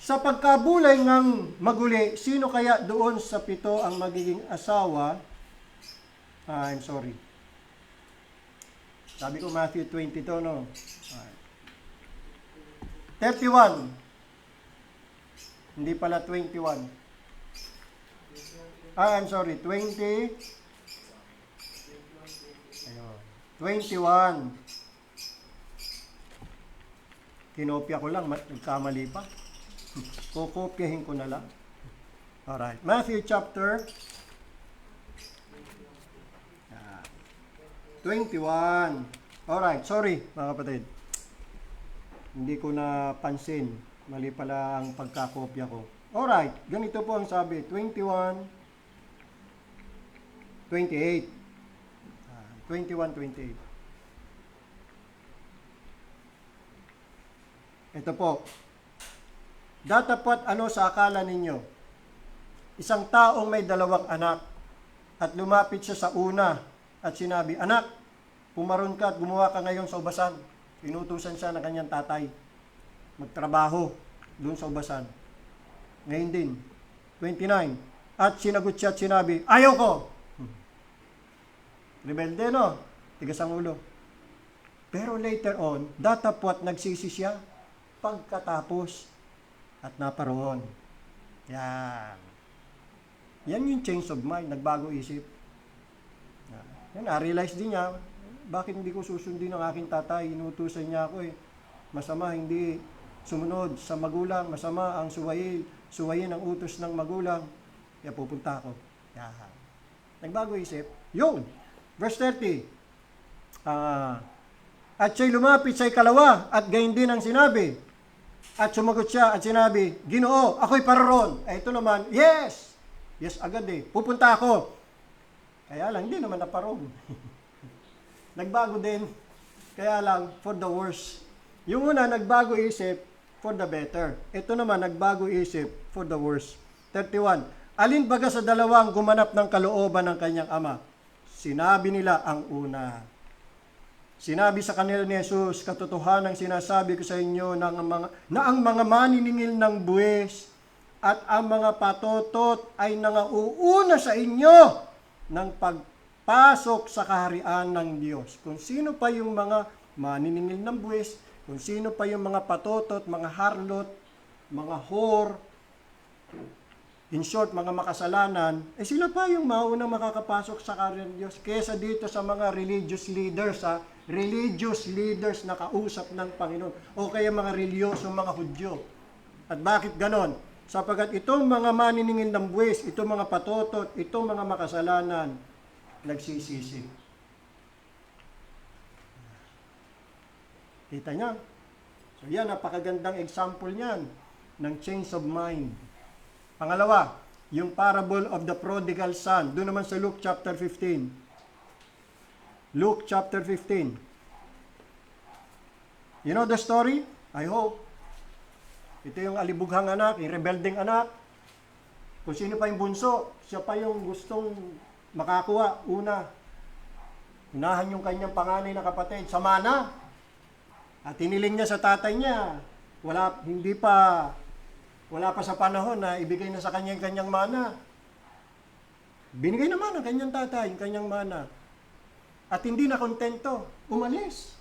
Sa pagkabulay ng maguli, sino kaya doon sa 7 ang magiging asawa? I'm sorry. Sabi ko Matthew 22, no? 31. Hindi pala 21. I'm sorry, 20. Ayun. 21. Kinopya ko lang, nagkamali pa. Kukopyahin ko na lang. Alright. Matthew chapter 21. Alright, sorry mga kapatid. Hindi ko napansin. Mali pala ang pagkakopya ko. Alright, ganito po ang sabi. 21, 28. 21, 28. Ito po. Datapat ano sa akala ninyo? Isang taong may 2 anak at lumapit siya sa una at sinabi, "Anak, pumaron ka at gumawa ka ngayon sa ubasan." Inutusan siya ng kanyang tatay magtrabaho doon sa ubasan. Ngayon din, 29. At sinagot siya at sinabi, "Ayaw ko." Rebelde, no? Tigas ang ulo. Pero later on, datapwat nagsisi siya pagkatapos at naparoon. Yan. Yan yung change of mind, nagbago isip. Yan, na-realize din niya, bakit hindi ko susundin ang aking tatay? Inutusan niya ako eh. Masama hindi sumunod sa magulang, masama ang suwayin ang utos ng magulang. Kaya pupunta ako. Yan. Nagbago isip. Yun. Verse 30. At siya'y lumapit sa ikalawa at gayon din ang sinabi. At sumagot siya at sinabi, Ginoo, ako'y paroon. Ito naman, yes! Yes agad eh. Pupunta ako. Kaya lang, hindi naman naparoon. Nagbago din. Kaya lang, for the worse. Yung una, nagbago isip for the better. Ito naman, nagbago isip for the worse. 31. Alin baga sa dalawang gumanap ng kalooban ng kanyang ama? Sinabi nila ang una. Sinabi sa kanila ni Jesus, katotohanan sinasabi ko sa inyo na ang mga maniningil ng buwis at ang mga patotot ay nangauuna sa inyo ng pagpasok sa kaharian ng Diyos. Kung sino pa yung mga maniningil ng buwis, kung sino pa yung mga patotot, mga harlot, mga whore, in short, mga makasalanan, sila pa yung maunang makakapasok sa kaharian ng Diyos kesa dito sa mga religious leaders, religious leaders na kausap ng Panginoon o kaya mga reliyosong mga Hudyo. At bakit ganon? Sapagat itong mga maniningil ng buwis, itong mga patotot, itong mga makasalanan, nagsisisi. Kita niya? So yan, napakagandang example niyan ng change of mind. Pangalawa, yung parable of the prodigal son. Doon naman sa Luke chapter 15. Luke chapter 15. You know the story? I hope. Ito yung alibughang anak, yung rebelding anak. Kung sino pa yung bunso, siya pa yung gustong makakuha. Una, unahan yung kanyang panganay na kapatid sa mana. At tiniling niya sa tatay niya. Wala pa sa panahon na ibigay na sa kanyang mana. Binigay naman ang kanyang tatay, yung kanyang mana. At hindi na kontento, umalis.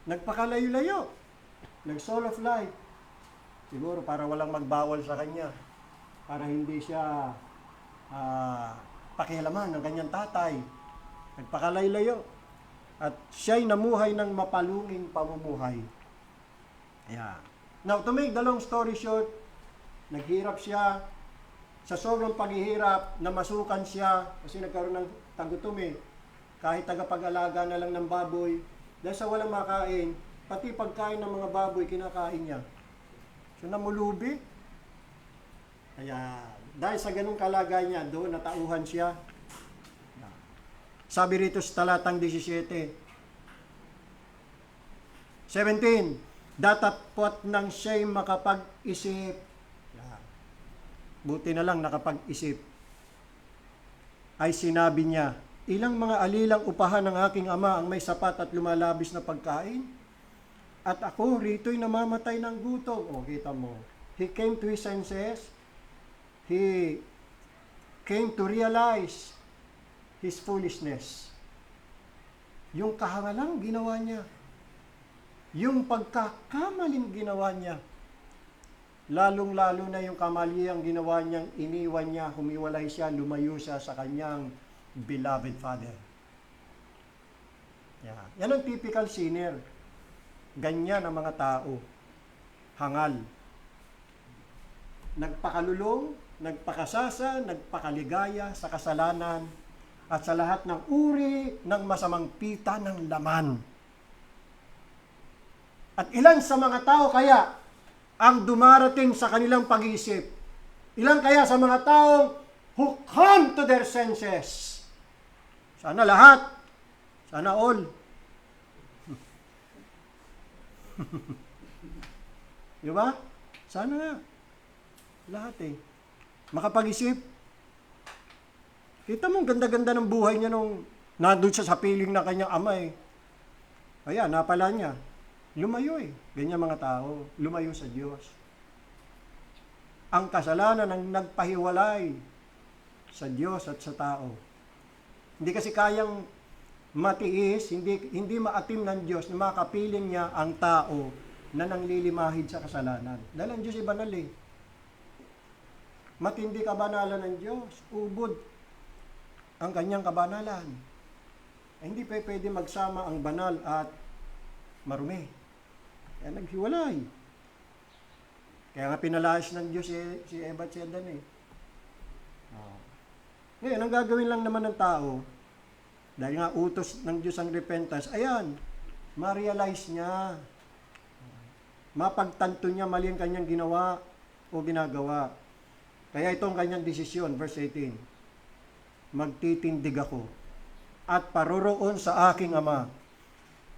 Nagpakalayo-layo. Nag-soul of life. Siguro para walang magbawal sa kanya. Para hindi siya pakialaman ng kanyang tatay. Nagpakalayo-layo. At siya'y namuhay ng mapalunging pamumuhay. Yeah. Now, to make the long story short, naghirap siya. Sa sobrang paghihirap, namasukan siya kasi nagkaroon ng tagutom eh. Kahit tagapag-alaga na lang ng baboy. Dahil sa walang makain, pati pagkain ng mga baboy, kinakain niya. So, namulubi. Kaya, dahil sa ganung kalagayan niya, doon natauhan siya. Sabi rito sa talatang 17. 17. Datapot nang siya'y makapag-isip. Buti na lang nakapag-isip. Ay sinabi niya, ilang mga alilang upahan ng aking ama ang may sapat at lumalabis na pagkain? At ako rito'y namamatay ng gutom. O, kita mo. He came to his senses. He came to realize his foolishness. Yung kahangalang ginawa niya. Yung pagkakamaling ginawa niya. Lalong-lalo na yung kamaliang ginawa niyang iniwan niya, humiwalay siya, lumayo siya sa kanyang beloved father. Yan ang typical sinner. Ganyan ang mga tao. Hangal. Nagpakalulong, nagpakasasa, nagpakaligaya sa kasalanan at sa lahat ng uri ng masamang pita ng laman. At ilan sa mga tao kaya ang dumarating sa kanilang pag-iisip? Ilan kaya sa mga taong who come to their senses? Sana lahat. Sana all. Di ba? Sana nga. Lahat eh. Makapag-isip. Kita mo, ganda-ganda ng buhay niya nung nandun siya sa piling ng kanyang ama eh. Kaya, napala niya. Lumayo eh. Ganyan mga tao. Lumayo sa Diyos. Ang kasalanan ang nagpahiwalay sa Diyos at sa tao. Hindi kasi kayang matiis, hindi maatim ng Diyos na makapiling niya ang tao na nanglilimahid sa kasalanan. Dahil ang Diyos ay banal eh. Matindi kabanalan ng Diyos. Ubod ang kanyang kabanalan. Hindi pa pwede magsama ang banal at marumi. Kaya naghiwalay. Kaya nga pinalayas ng Diyos si Eva at si Adan eh. Ngayon, ang gagawin lang naman ng tao, dahil nga utos ng Diyos ang repentance, ayan, ma-realize niya, mapagtanto niya mali ang kanyang ginawa o ginagawa. Kaya itong kanyang desisyon, verse 18, magtitindig ako at paroroon sa aking ama.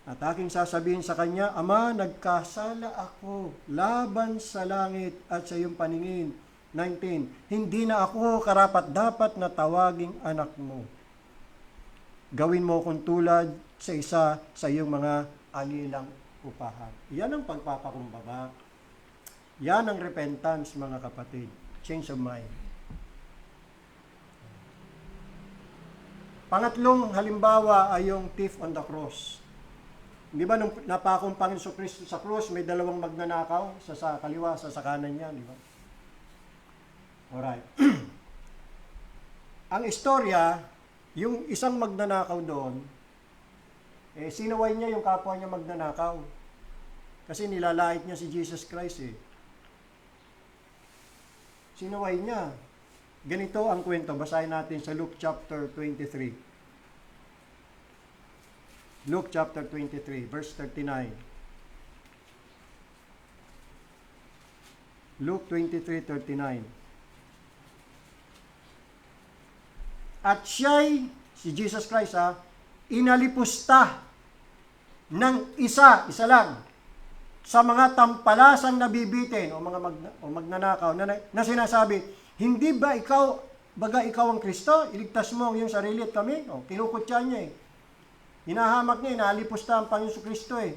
At aking sasabihin sa kanya, Ama, nagkasala ako laban sa langit at sa iyong paningin. 19, hindi na ako karapat-dapat na tawaging anak mo. Gawin mo kung tulad sa isa sa iyong mga angilang upahan. Yan ang pagpapakumbaba. Yan ang repentance, mga kapatid. Change of mind. Pangatlong halimbawa ay yung thief on the cross. Di ba nung napakong Panginoon Kristo sa cross, may dalawang magnanakaw, sa kaliwa, sa kanan niya, di ba? Alright. Ang istorya, yung isang magnanakaw doon, sinaway niya yung kapwa niya magnanakaw. Kasi nilalait niya si Jesus Christ eh. Sinaway niya. Ganito ang kwento, basahin natin sa Luke chapter 23. Luke chapter 23, verse 39. Luke 23:39. At siya'y, si Jesus Christ inalipusta ng isa lang, sa mga tampalasang nabibitin o magnanakaw na sinasabi, hindi ba ikaw ang Kristo? Iligtas mo ang iyong sarili at kami? O, kinukutya niya eh. Hinahamak niya, inalipusta ang Panginoon Kristo eh.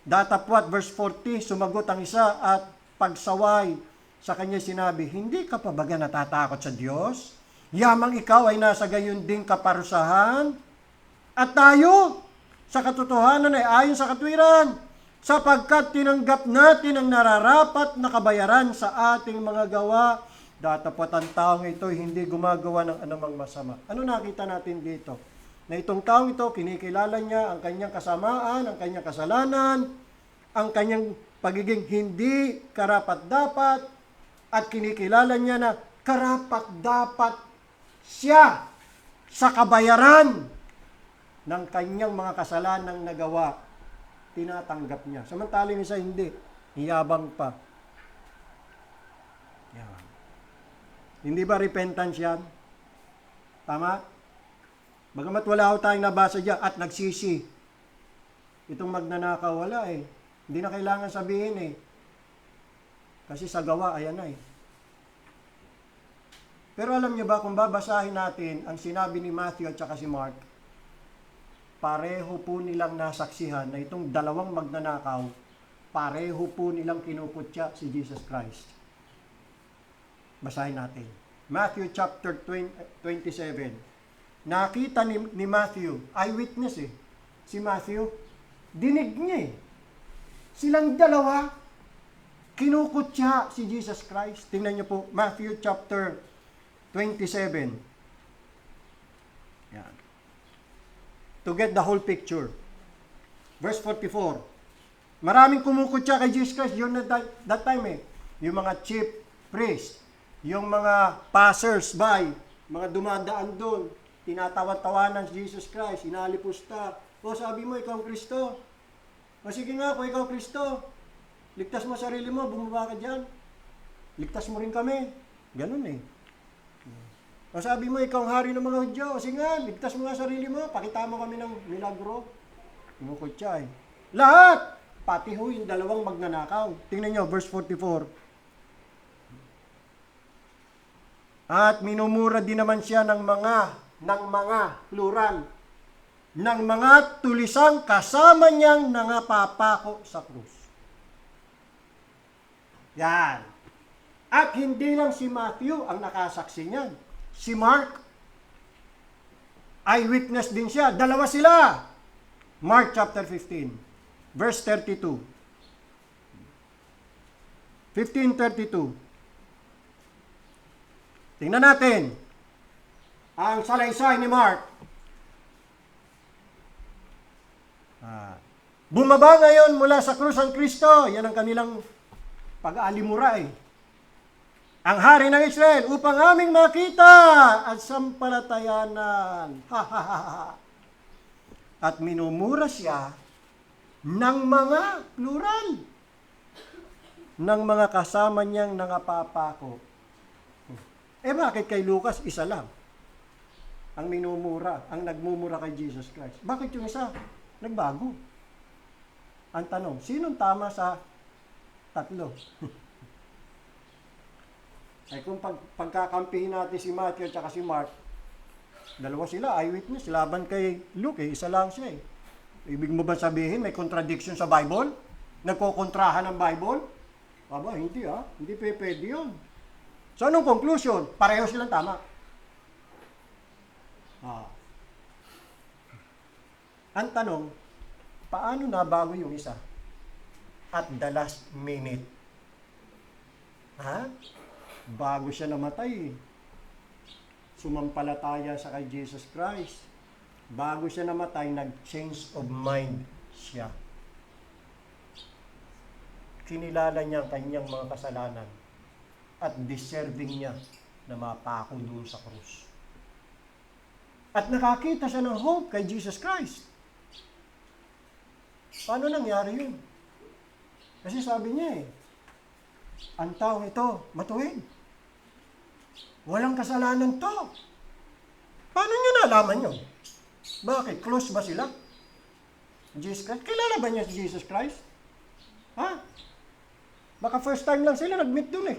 Datapwat, verse 40, sumagot ang isa at pagsaway sa kanya sinabi, hindi ka pa baga natatakot sa Diyos? Yamang ikaw ay nasa gayon ding kaparusahan? At tayo, sa katotohanan ay ayon sa katwiran, sapagkat tinanggap natin ang nararapat na kabayaran sa ating mga gawa. Datapwat ang taong ito hindi gumagawa ng anumang masama. Ano nakita natin dito? Na itong taong ito, kinikilala niya ang kanyang kasamaan, ang kanyang kasalanan, ang kanyang pagiging hindi karapat-dapat, at kinikilala niya na karapat-dapat siya sa kabayaran ng kanyang mga kasalanang nagawa. Tinatanggap niya. Samantalang isa hindi. Hiyabang pa. Yan. Hindi ba repentance yan? Tama? Bagamat wala ho tayong nabasa dyan at nagsisi. Itong magnanakaw, wala eh. Hindi na kailangan sabihin eh. Kasi sa gawa, ayan na eh. Pero alam niyo ba, kung babasahin natin ang sinabi ni Matthew at saka si Mark, pareho po nilang nasaksihan na itong dalawang magnanakaw, pareho po nilang kinukutya si Jesus Christ. Basahin natin. Matthew chapter 27. Nakita ni Matthew, eyewitness eh. Si Matthew, dinig niya eh. Silang dalawa, kinukutya si Jesus Christ. Tingnan niyo po, Matthew chapter 27. Yan. To get the whole picture. Verse 44. Maraming kumukutya kay Jesus Christ during that time eh. Yung mga chief priest, yung mga passers-by, mga dumadaan doon, tinatawan-tawanan si Jesus Christ, inalipusta. O sabi mo, ikaw ang Kristo. O sige nga, kung ikaw ang Kristo, ligtas mo sarili mo, bumaba ka dyan. Ligtas mo rin kami. Ganun eh. O sabi mo, ikaw ang hari ng mga Hudyo. O sige nga, ligtas mo nga sarili mo, pakita mo kami ng milagro. Kinukutya eh. Lahat! Pati ho yung dalawang magnanakaw. Tingnan nyo, verse 44. At minumura din naman siya ng mga plural, ng mga tulisang kasama niyang nangapapako sa krus. Yan. At hindi lang si Matthew ang nakasaksi niyan. Si Mark, eyewitness din siya. Dalawa sila. Mark chapter 15, verse 32. 15:32. Tingnan natin. Ang salaysay ni Mark. Bumaba ngayon mula sa krus ang Kristo. Yan ang kanilang pag-aalimura eh. ang hari ng Israel upang aming makita at sampalatayanan. Ha, ha, ha, ha. At minumura siya ng mga plural, ng mga kasama niyang nangapapako. Bakit kay Lucas isa lang ang minumura, ang nagmumura kay Jesus Christ? Bakit yung isa nagbago? Ang tanong, sinong tama sa tatlo? Ay kung pagkakampihin natin si Matthew at si Mark, dalawa sila, eyewitness, laban kay Luke, isa lang siya. Ibig mo ba sabihin may contradiction sa Bible? Nagkokontrahan ng Bible? Aba, hindi hindi pwede yun. So anong conclusion? Pareho silang tama. Ang tanong, paano nabago yung isa? At the last minute. Bago siya namatay, sumampalataya sa kay Jesus Christ. Bago siya namatay, nag-change of mind siya. Kinilala niya ang kanyang mga kasalanan at deserving niya na mapako doon sa krus. At nakakita siya ng hope kay Jesus Christ. Paano nangyari yun? Kasi sabi niya ang taong ito, matuwid. Walang kasalanan to. Paano niya nalaman yun? Bakit? Close ba sila? Jesus Christ? Kilala ba niya si Jesus Christ? Baka first time lang sila nag-meet dun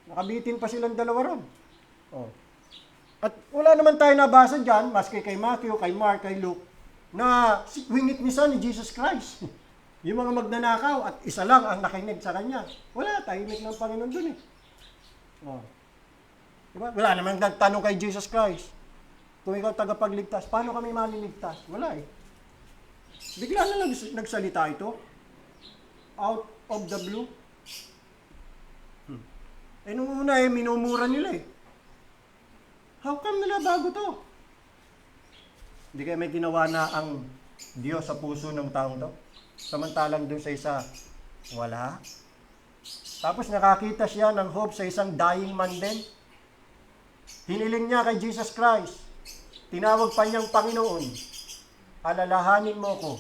Nakabitin pa silang dalawa ron. At wala naman tayo nabasa dyan, maski kay Matthew, kay Mark, kay Luke, na winitnessan ni Jesus Christ. Yung mga magnanakaw at isa lang ang nakinig sa kanya. Wala, tahimik ng Panginoon dun Diba? Wala namang nagtanong kay Jesus Christ. Kung ikaw tagapagligtas, paano kami maliligtas? Wala Bigla na lang nagsalita ito. Out of the blue. Nung una minumura nila How come nila bago to? Hindi kaya may ginawa na ang Diyos sa puso ng taong to? Samantalang doon sa isa, wala. Tapos nakakita siya ng hope sa isang dying man din. Hiniling niya kay Jesus Christ. Tinawag pa niyang Panginoon. Alalahanin mo ko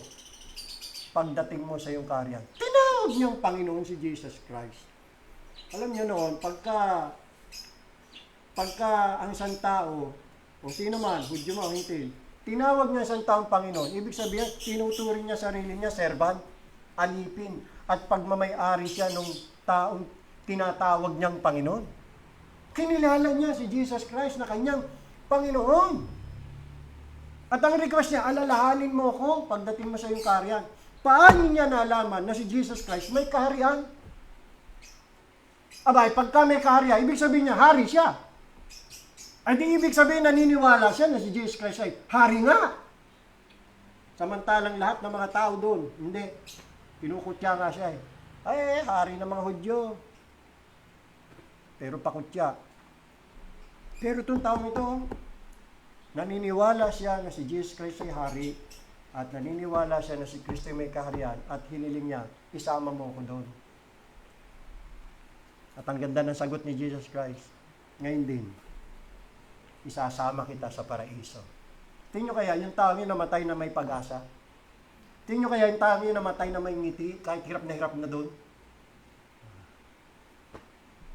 pagdating mo sa iyong kaharian. Tinawag niyang Panginoon si Jesus Christ. Alam niyo noon, pagka ang isang tao, o sino man, Hudyo man o hindi, tinawag niya isang taong Panginoon, ibig sabihin, tinuturing niya sarili niya, servant, alipin, at pagmamay-ari siya nung taong tinatawag niyang Panginoon. Kinilala niya si Jesus Christ na kanyang Panginoon. At ang request niya, alalahanin mo ko pagdating mo sa iyong kaharian. Paano niya nalaman na si Jesus Christ may kaharian? Abay, pagka may kaharian, ibig sabihin niya, hari siya. Ay di ibig sabihin, naniniwala siya na si Jesus Christ ay hari nga. Samantalang lahat ng mga tao doon, hindi. Kinukutya nga siya Ay, hari ng mga Hudyo. Pero pakutya. Pero itong taong ito, naniniwala siya na si Jesus Christ ay hari at naniniwala siya na si Kristo ay may kaharian at hiniling niya, isama mo ko doon. At ang ganda ng sagot ni Jesus Christ, ngayon din, isasama kita sa paraiso. Tingin nyo kaya yung taong yun namatay na may pag-asa? Tingin nyo kaya yung taong yun namatay na may ngiti kahit hirap na doon?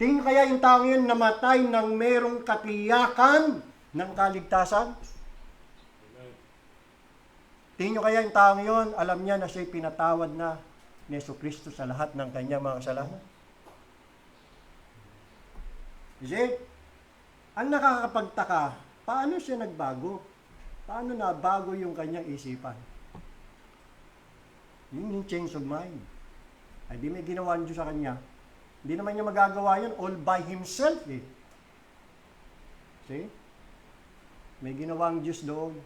Tingin kaya yung taong yun namatay nang merong katiyakan ng kaligtasan? Tingin nyo kaya yung taong yun, alam niya na siya'y pinatawad na ni Jesucristo sa lahat ng kanyang mga kasalanan? Kasi, ang nakakapagtaka, paano siya nagbago? Paano nabago yung kanyang isipan? Yun yung change of mind. Ay di may ginawa Diyos sa kanya. Hindi naman niya magagawa yun all by himself See? May ginawang Diyos doon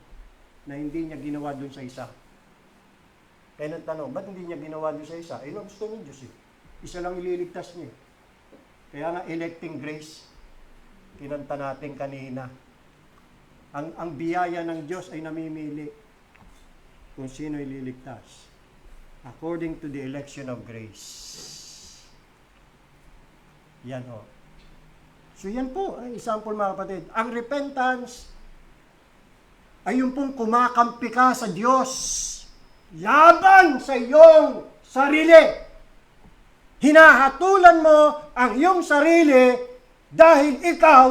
na hindi niya ginawa doon sa isa. Kaya nagtanong, ba't hindi niya ginawa doon sa isa? Gusto ng Diyos Isa lang ililigtas niya Kaya nga electing grace, kinanta natin kanina. Ang biyaya ng Diyos ay namimili kung sino ililigtas. According to the election of grace. Yan So yan po, ay example mga kapatid. Ang repentance ay yung pong kumakampi ka sa Diyos laban sa iyong sarili. Hinahatulan mo ang iyong sarili dahil ikaw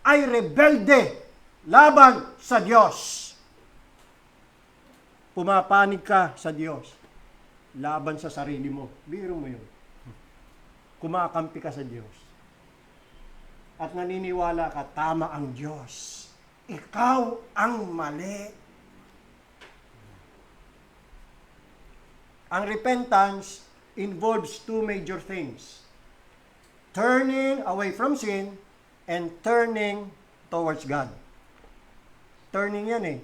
ay rebelde laban sa Diyos. Pumapanig ka sa Diyos laban sa sarili mo. Biro mo yun. Kumakampi ka sa Diyos. At naniniwala ka, tama ang Diyos. Ikaw ang mali. Ang repentance involves two major things. Turning away from sin and turning towards God. Turning yan eh.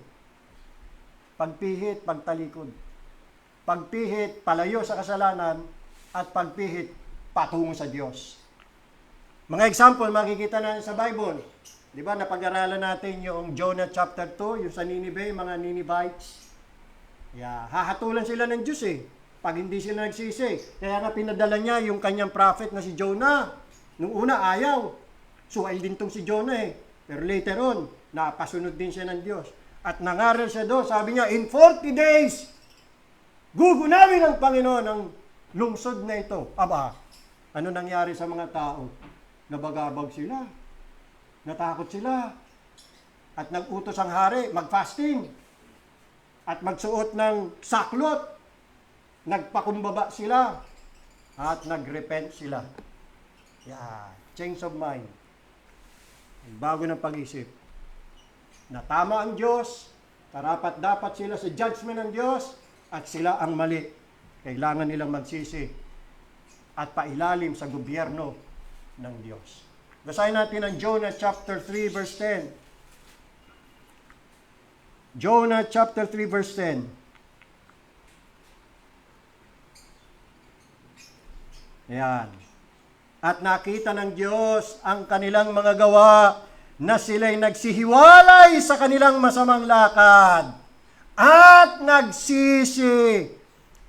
Pagpihit, pagtalikod. Pagpihit, palayo sa kasalanan, at pagpihit, patungo sa Diyos. Mga example, makikita natin sa Bible. Di ba, napag-aralan natin yung Jonah chapter 2, yung sa Nineveh, mga Ninevites. Hahatulan sila ng Diyos eh. Pag hindi sila nagsisi. Kaya nga pinadala niya yung kanyang prophet na si Jonah. Nung una, ayaw. Suway din tong si Jonah eh. Pero later on, napasunod din siya ng Diyos. At nangaral siya doon, sabi niya, in 40 days, gugunawin ng Panginoon ang lungsod na ito. Aba, ano nangyari sa mga tao? Nabagabag sila. Natakot sila. At nag-utos ang hari, mag-fasting. At magsuot ng saklot. Nagpakumbaba sila. At nag-repent sila. Change of mind. Bago ng pag-isip. Na tama ang Diyos, karapat-dapat sila sa judgment ng Diyos, at sila ang mali. Kailangan nilang magsisi at pailalim sa gobyerno ng Diyos. Basahin natin ang Jonah chapter 3 verse 10. Jonah chapter 3 verse 10. Ayan. At nakita ng Diyos ang kanilang mga gawa, na sila'y nagsihiwalay sa kanilang masamang lakad at nagsisi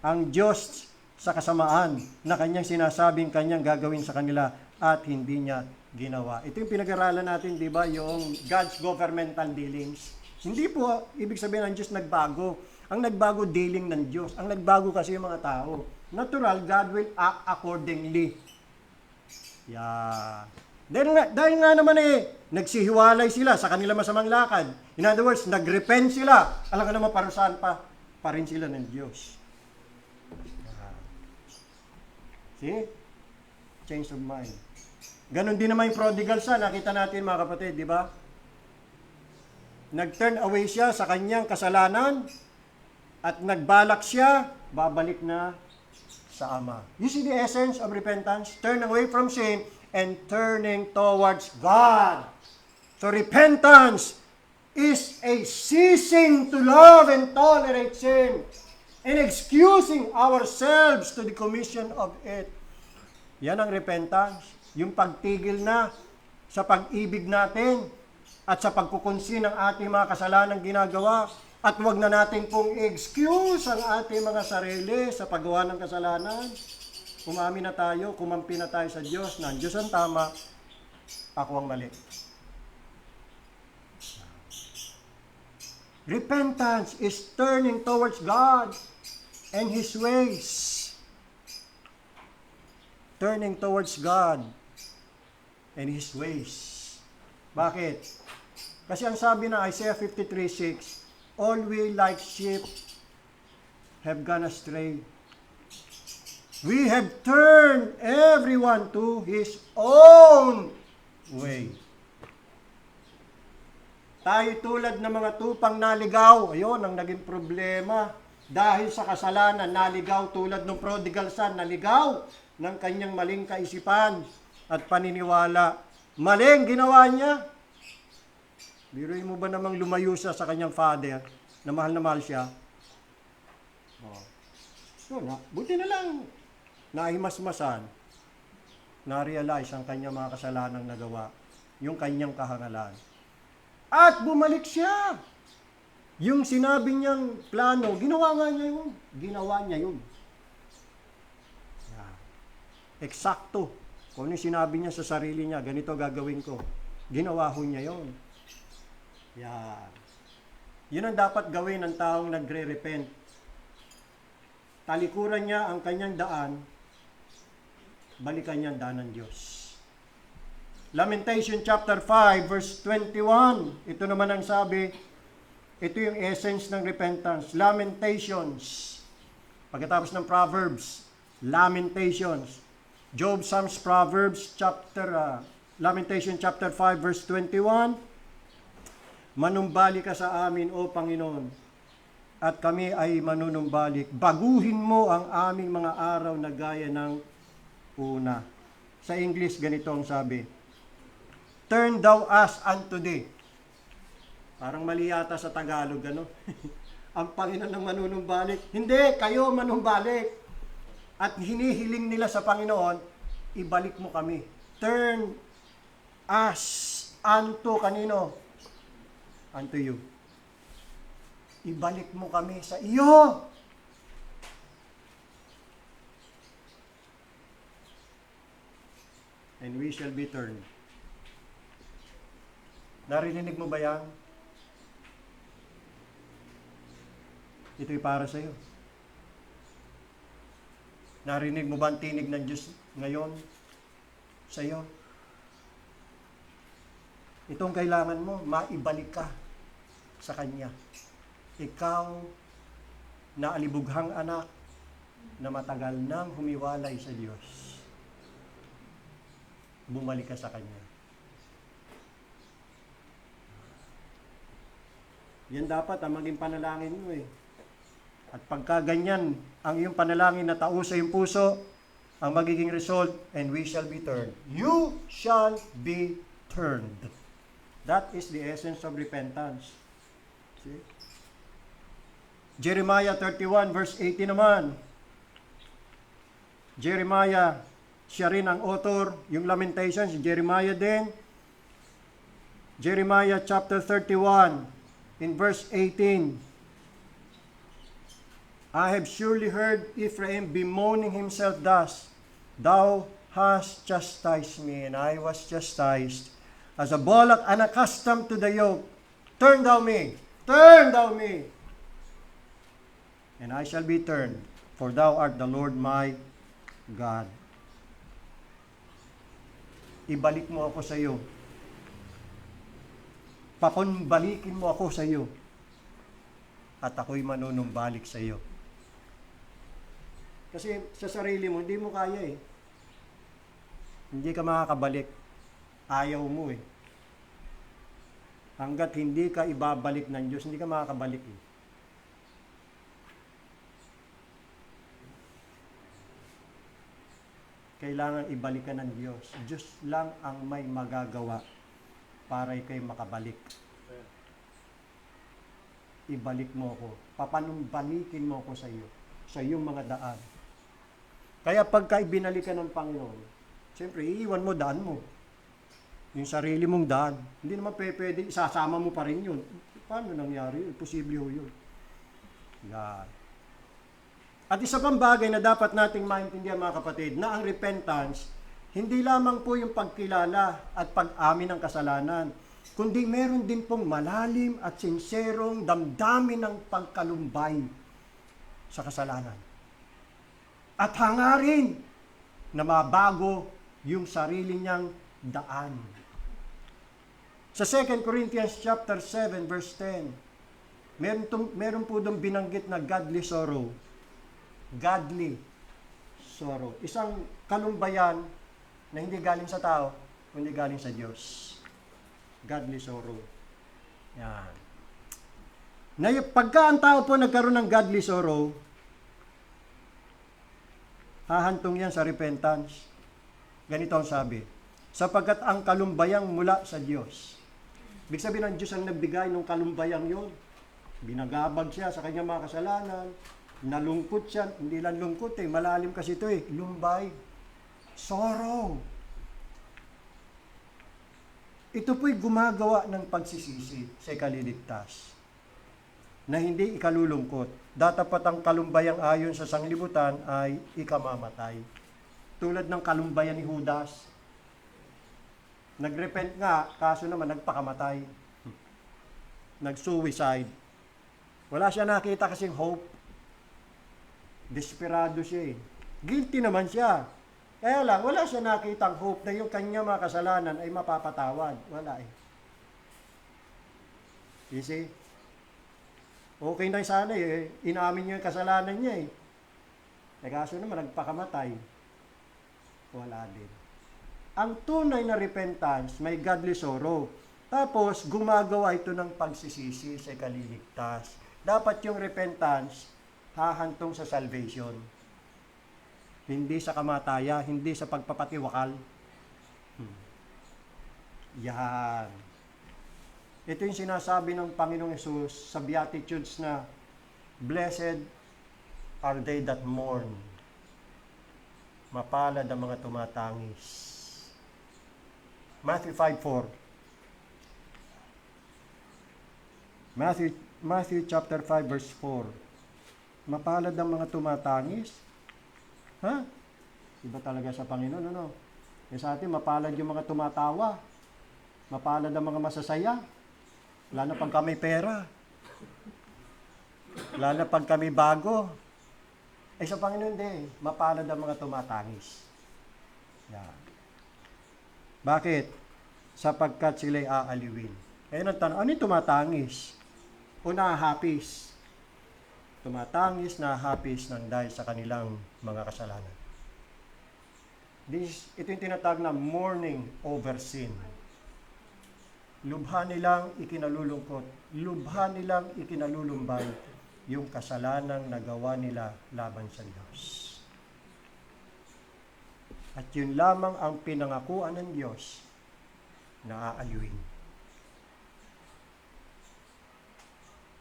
ang Diyos sa kasamaan na kanyang sinasabing kanyang gagawin sa kanila at hindi niya ginawa. Ito yung pinag-aralan natin, di ba, yung God's governmental dealings. Hindi po ibig sabihin ng Diyos nagbago. Ang nagbago, dealing ng Diyos. Ang nagbago kasi yung mga tao. Natural, God will act accordingly. Dahil nga naman nagsihiwalay sila sa kanilang masamang lakad. In other words, nag-repent sila. Alam ka naman, parusahan pa rin sila ng Diyos. See? Change of mind. Ganon din naman yung prodigal son. Nakita natin mga kapatid, di ba? Nag-turn away siya sa kanyang kasalanan at nagbalak siya, babalik na sa Ama. You see the essence of repentance? Turn away from sin and turning towards God. So repentance is a ceasing to love and tolerate sin and excusing ourselves to the commission of it. Yan ang repentance. Yung pagtigil na sa pag-ibig natin at sa pagkukunsi ng ating mga kasalanang ginagawa. At huwag na natin pong excuse ang ating mga sarili sa paggawa ng kasalanan. Umamin na tayo, kumampi na tayo sa Diyos na ang Diyos ang tama, ako ang mali. Repentance is turning towards God and His ways. Turning towards God and His ways. Bakit? Kasi ang sabi na Isaiah 53:6, all we like sheep have gone astray. We have turned everyone to his own way. Tayo tulad ng mga tupang naligaw. Ayun, ang naging problema. Dahil sa kasalanan, naligaw tulad ng prodigal son, naligaw ng kanyang maling kaisipan at paniniwala. Maling ginawa niya. Biruin mo ba namang lumayo siya sa kanyang father na mahal siya? So, buti na lang. Nahimasmasan, na-realize ang kanyang mga kasalanang nagawa, yung kanyang kahangalan. At bumalik siya. Yung sinabi niyang plano, ginawa niya yun. Eksakto. Kung ano yung sinabi niya sa sarili niya, ganito gagawin ko. Ginawa ho niya yun. Yan. Yun ang dapat gawin ng taong nagre-repent. Talikuran niya ang kanyang daan, balikan niya ang daan ng Diyos. Lamentation chapter 5 verse 21. Ito naman ang sabi, ito yung essence ng repentance. Lamentations. Pagkatapos ng Proverbs, Lamentations. Job, Psalms, Proverbs, Lamentation chapter 5 verse 21. Manumbalik ka sa amin, O Panginoon, at kami ay manunumbalik. Baguhin mo ang aming mga araw na gaya ng una. Sa English, ganito ang sabi, Turn thou us unto thee. Parang mali yata sa Tagalog, ano? Ang Panginoon ang manunumbalik. Hindi, kayo manumbalik. At hinihiling nila sa Panginoon, ibalik mo kami. Turn us unto kanino? Unto you. Ibalik mo kami sa iyo. And we shall be turned. Narinig mo ba yan? Ito'y para sa iyo. Narinig mo ba ang tinig ng Diyos ngayon sa iyo? Itong kailangan mo, maibalik ka sa Kanya. Ikaw na alibughang anak na matagal nang humiwalay sa Diyos. Bumalik ka sa Kanya. Yan dapat ang maging panalangin mo eh. At pagka ganyan, ang iyong panalangin na tausa yung puso, ang magiging result, and we shall be turned. You shall be turned. That is the essence of repentance. See? Jeremiah 31 verse 18 naman. Jeremiah, siya rin ang author, yung Lamentations, Jeremiah din. Jeremiah chapter 31 in verse 18. I have surely heard Ephraim bemoaning himself thus, Thou hast chastised me, and I was chastised. As a bullock unaccustomed to the yoke, turn thou me, and I shall be turned, for thou art the Lord my God. Ibalik mo ako sa iyo. Papunbalikin mo ako sa iyo. At ako'y manunumbalik sa iyo. Kasi sa sarili mo, hindi mo kaya eh. Hindi ka makakabalik. Ayaw mo eh. Hanggat hindi ka ibabalik ng Diyos, hindi ka makakabalik eh. Kailangan ibalik ka ng Diyos. Diyos lang ang may magagawa para ikay makabalik. Ibalik mo ako. Papanumbalikin mo ako sa iyo. Sa iyong mga daan. Kaya pagka ibinalik ka ng Panginoon, siyempre, iiwan mo daan mo. Yung sarili mong daan. Hindi naman pwede, isasama mo pa rin yun. Paano nangyari yun? Posible yun. Yan. At isa pang bagay na dapat nating maintindihan mga kapatid, na ang repentance, hindi lamang po yung pagkilala at pag-amin ng kasalanan, kundi meron din pong malalim at sinserong damdamin ng pagkalumbay sa kasalanan. At hangarin na mabago yung sarili niyang daan. Sa 2 Corinthians chapter 7 verse 10, meron po doon binanggit na godly sorrow. Godly sorrow. Isang kalumbayan na hindi galing sa tao, kundi galing sa Diyos. Godly sorrow. Yan. Na pagka ang tao po nagkaroon ng godly sorrow, hahantong yan sa repentance. Ganito ang sabi, sapagkat ang kalumbayang mula sa Diyos. Ibig sabihin ng Diyos ang nagbigay ng kalumbayang yon. Binagabag siya sa kanyang mga kasalanan, nalungkot siya, hindi lang lungkot eh, malalim kasi ito eh, lumbay, sorrow. Ito po'y gumagawa ng pagsisisi sa ikaliligtas, na hindi ikalulungkot. Datapat ang kalumbayang ayon sa sanglibutan ay ikamamatay. Tulad ng kalumbayan ni Judas. Nagrepent nga, kaso naman nagpakamatay. Nag-suicide. Wala siya nakita kasing hope. Desperado siya eh. Guilty naman siya. Kaya lang, wala siya nakitang hope na yung kanya mga kasalanan ay mapapatawad. Wala eh. You see? Okay na sana eh. Inamin niya yung kasalanan niya eh. Kaso naman, nagpakamatay. Wala din. Ang tunay na repentance, may godly sorrow. Tapos, gumagawa ito ng pagsisisi sa kaliligtas. Dapat yung repentance, hahantong sa salvation. Hindi sa kamataya, hindi sa pagpapatiwakal. Yan. Ito yung sinasabi ng Panginoong Hesus sa Beatitudes na, Blessed are they that mourn. Mapalad ang mga tumatangis. Matthew 5:4. Matthew chapter 5 verse 4. Mapalad ang mga tumatangis. Ha? Iba talaga sa Panginoon, ano? Sa atin, mapalad yung mga tumatawa. Mapalad ang mga masasaya. Wala na pag kami pera. Wala na pag kami bago. Sa Panginoon din, mapalad ang mga tumatangis. Yan. Bakit? Sapagkat sila'y aaliwin. Kaya ang tanong, ano yung tumatangis? O nahahapis? Tumatangis, nahahapis ng dahil sa kanilang mga kasalanan. Ito yung tinatawag na mourning over sin. Lubha nilang ikinalulungkot. Lubha nilang ikinalulumbay yung kasalanang nagawa nila laban sa Diyos. At yun lamang ang pinangakuan ng Diyos na aayuin.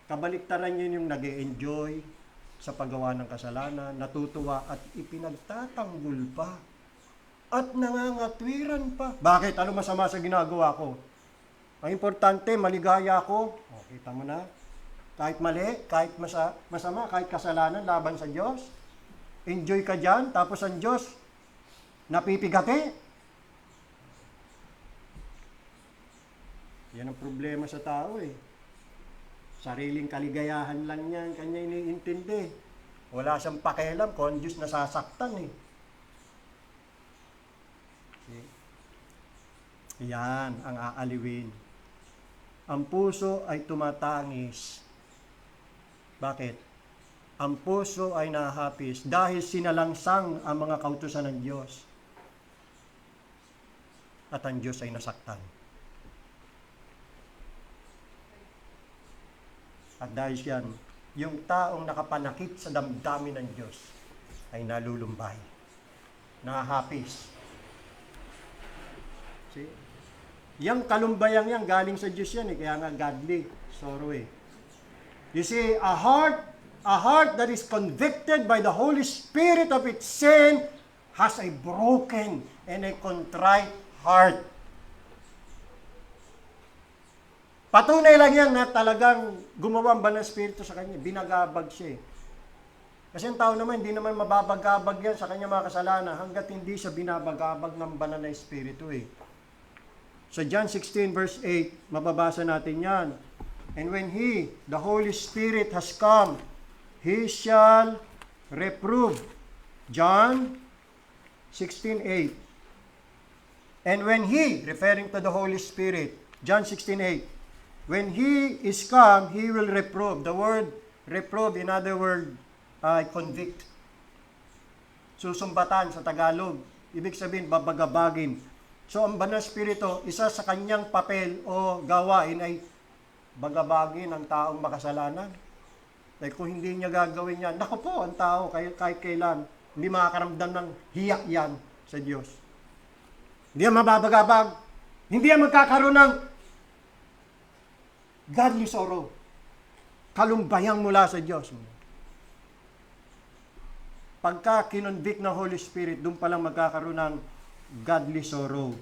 Kabaliktaran yun yung nag-e-enjoy sa paggawa ng kasalanan, natutuwa at ipinagtatanggol pa at nangangatwiran pa. Bakit? Ano masama sa ginagawa ko? Ang importante, maligaya ako. O, kita mo na. Kahit mali, kahit masama, kahit kasalanan laban sa Diyos. Enjoy ka dyan, tapos ang Diyos, napipigati. Yan ang problema sa tao eh. Sariling kaligayahan lang yan, kanya iniintindi. Wala siyang pakialam kung ang Diyos nasasaktan eh. See? Yan ang aaliwin. Ang puso ay tumatangis. Bakit? Ang puso ay nahapis dahil sinalangsang ang mga kautusan ng Diyos. At ang Diyos ay nasaktan. At dahil yan, yung taong nakapanakit sa damdamin ng Diyos ay nalulumbay. Nahahapis. See? Yang kalumbayang yan, galing sa Diyos yan eh. Kaya nga godly sorrow eh. You see, a heart that is convicted by the Holy Spirit of its sin has a broken and a contrite heart. Patunay lang yan na talagang gumawa ang banal na Espiritu sa kanya. Binagabag siya eh. Kasi ang tao naman, hindi naman mababagabag yan sa kanya mga kasalanan hanggat hindi siya binabagabag ng banal na Espiritu eh. Sa John 16 verse 8, mababasa natin yan. And when He, the Holy Spirit, has come, He shall reprove. John 16:8. And when He, referring to the Holy Spirit, John 16:8, when He is come, He will reprove. The word reprove, in other word, convict. Susumbatan sa Tagalog. Ibig sabihin, babagabagin. So, ang Banal Espiritu, isa sa kanyang papel o gawain ay bagabagin ang taong makasalanan. Like kung hindi niya gagawin yan, naku po, ang tao kahit kailan, hindi makakaramdam ng hiyak yan sa Diyos. Hindi yan mababagabag. Hindi yan magkakaroon ng godly sorrow. Kalumbayang mula sa Diyos. Pagka kinonvict ng Holy Spirit, doon palang magkakaroon ng godly sorrow.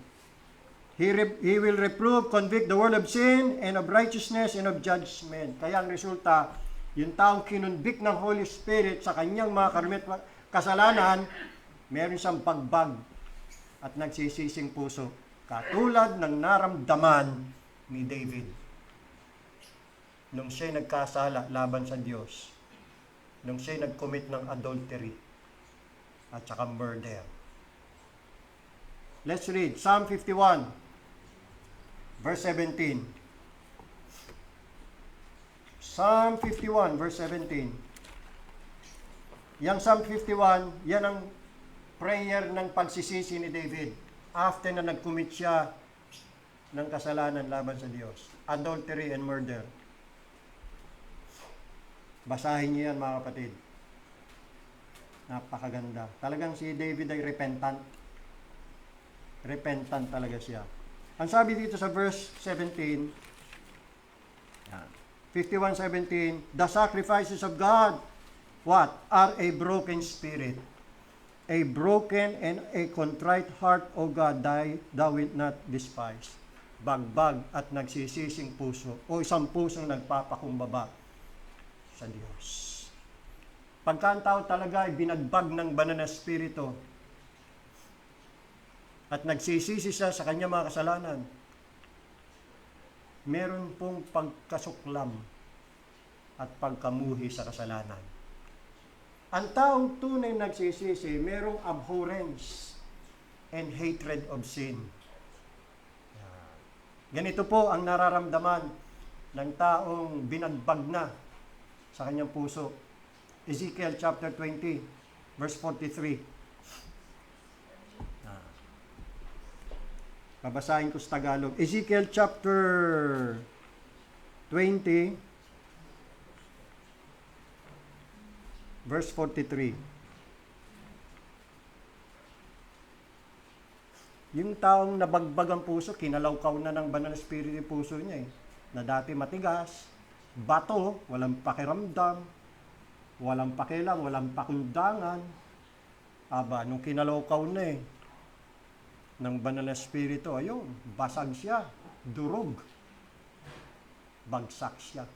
He will reprove, convict the world of sin and of righteousness and of judgment. Kaya ang resulta, yung taong kinonvict ng Holy Spirit sa kanyang mga karumit kasalanan, meron siyang bagbag at nagsisising puso. Katulad ng naramdaman ni David nung siya nagkasala laban sa Diyos, nung siya nag-commit ng adultery at saka murder. Let's read Psalm 51, verse 17. Psalm 51, verse 17. Yang Psalm 51, yan ang prayer ng pagsisisi ni David after na nag-commit siya ng kasalanan laban sa Diyos. Adultery and murder. Basahin niyo yan, mga kapatid. Napakaganda. Talagang si David ay repentant. Repentant talaga siya. Ang sabi dito sa verse 17, 51:17, the sacrifices of God, what? Are a broken spirit. A broken and a contrite heart, O God, thou wilt not despise. Bagbag at nagsisising puso, o isang pusong nagpapakumbaba sa Diyos. Pagka ang tao talaga ay binagbag ng banal na espiritu at nagsisisi siya sa kanyang mga kasalanan, meron pong pagkasuklam at pagkamuhi sa kasalanan. Ang taong tunay nagsisisi, merong abhorrence and hatred of sin. Ganito po ang nararamdaman ng taong binagbag na sa kanyang puso. Ezekiel chapter 20, verse 43. Babasahin ko sa Tagalog. Ezekiel chapter 20, verse 43. Yung taong nabagbag ang puso, kinalawkaw na ng banal na espiritu yung puso niya eh. Na dati matigas, bato, walang pakiramdam, walang pakialam, walang pakundangan. Aba, nung kinalawkaw na eh, ng banal na espiritu, ayun, basag siya, durog, bagsak siya.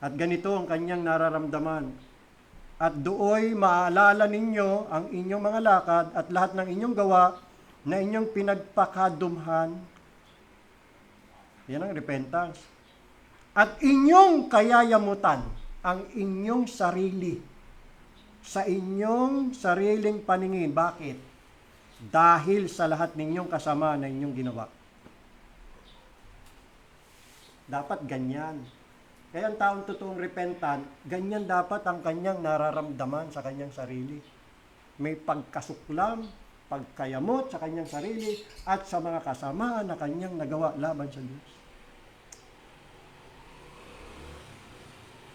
At ganito ang kanyang nararamdaman. At dooy maalala ninyo ang inyong mga lakad at lahat ng inyong gawa na inyong pinagpakadumhan. Yan ang repentance. At inyong kayayamutan ang inyong sarili sa inyong sariling paningin. Bakit? Dahil sa lahat ninyong kasama na inyong ginawa. Dapat ganyan. Kaya ang taong totoong repentant, ganyan dapat ang kanyang nararamdaman sa kanyang sarili. May pagkasuklam, pagkayamot sa kanyang sarili, at sa mga kasamaan na kanyang nagawa laban sa Diyos.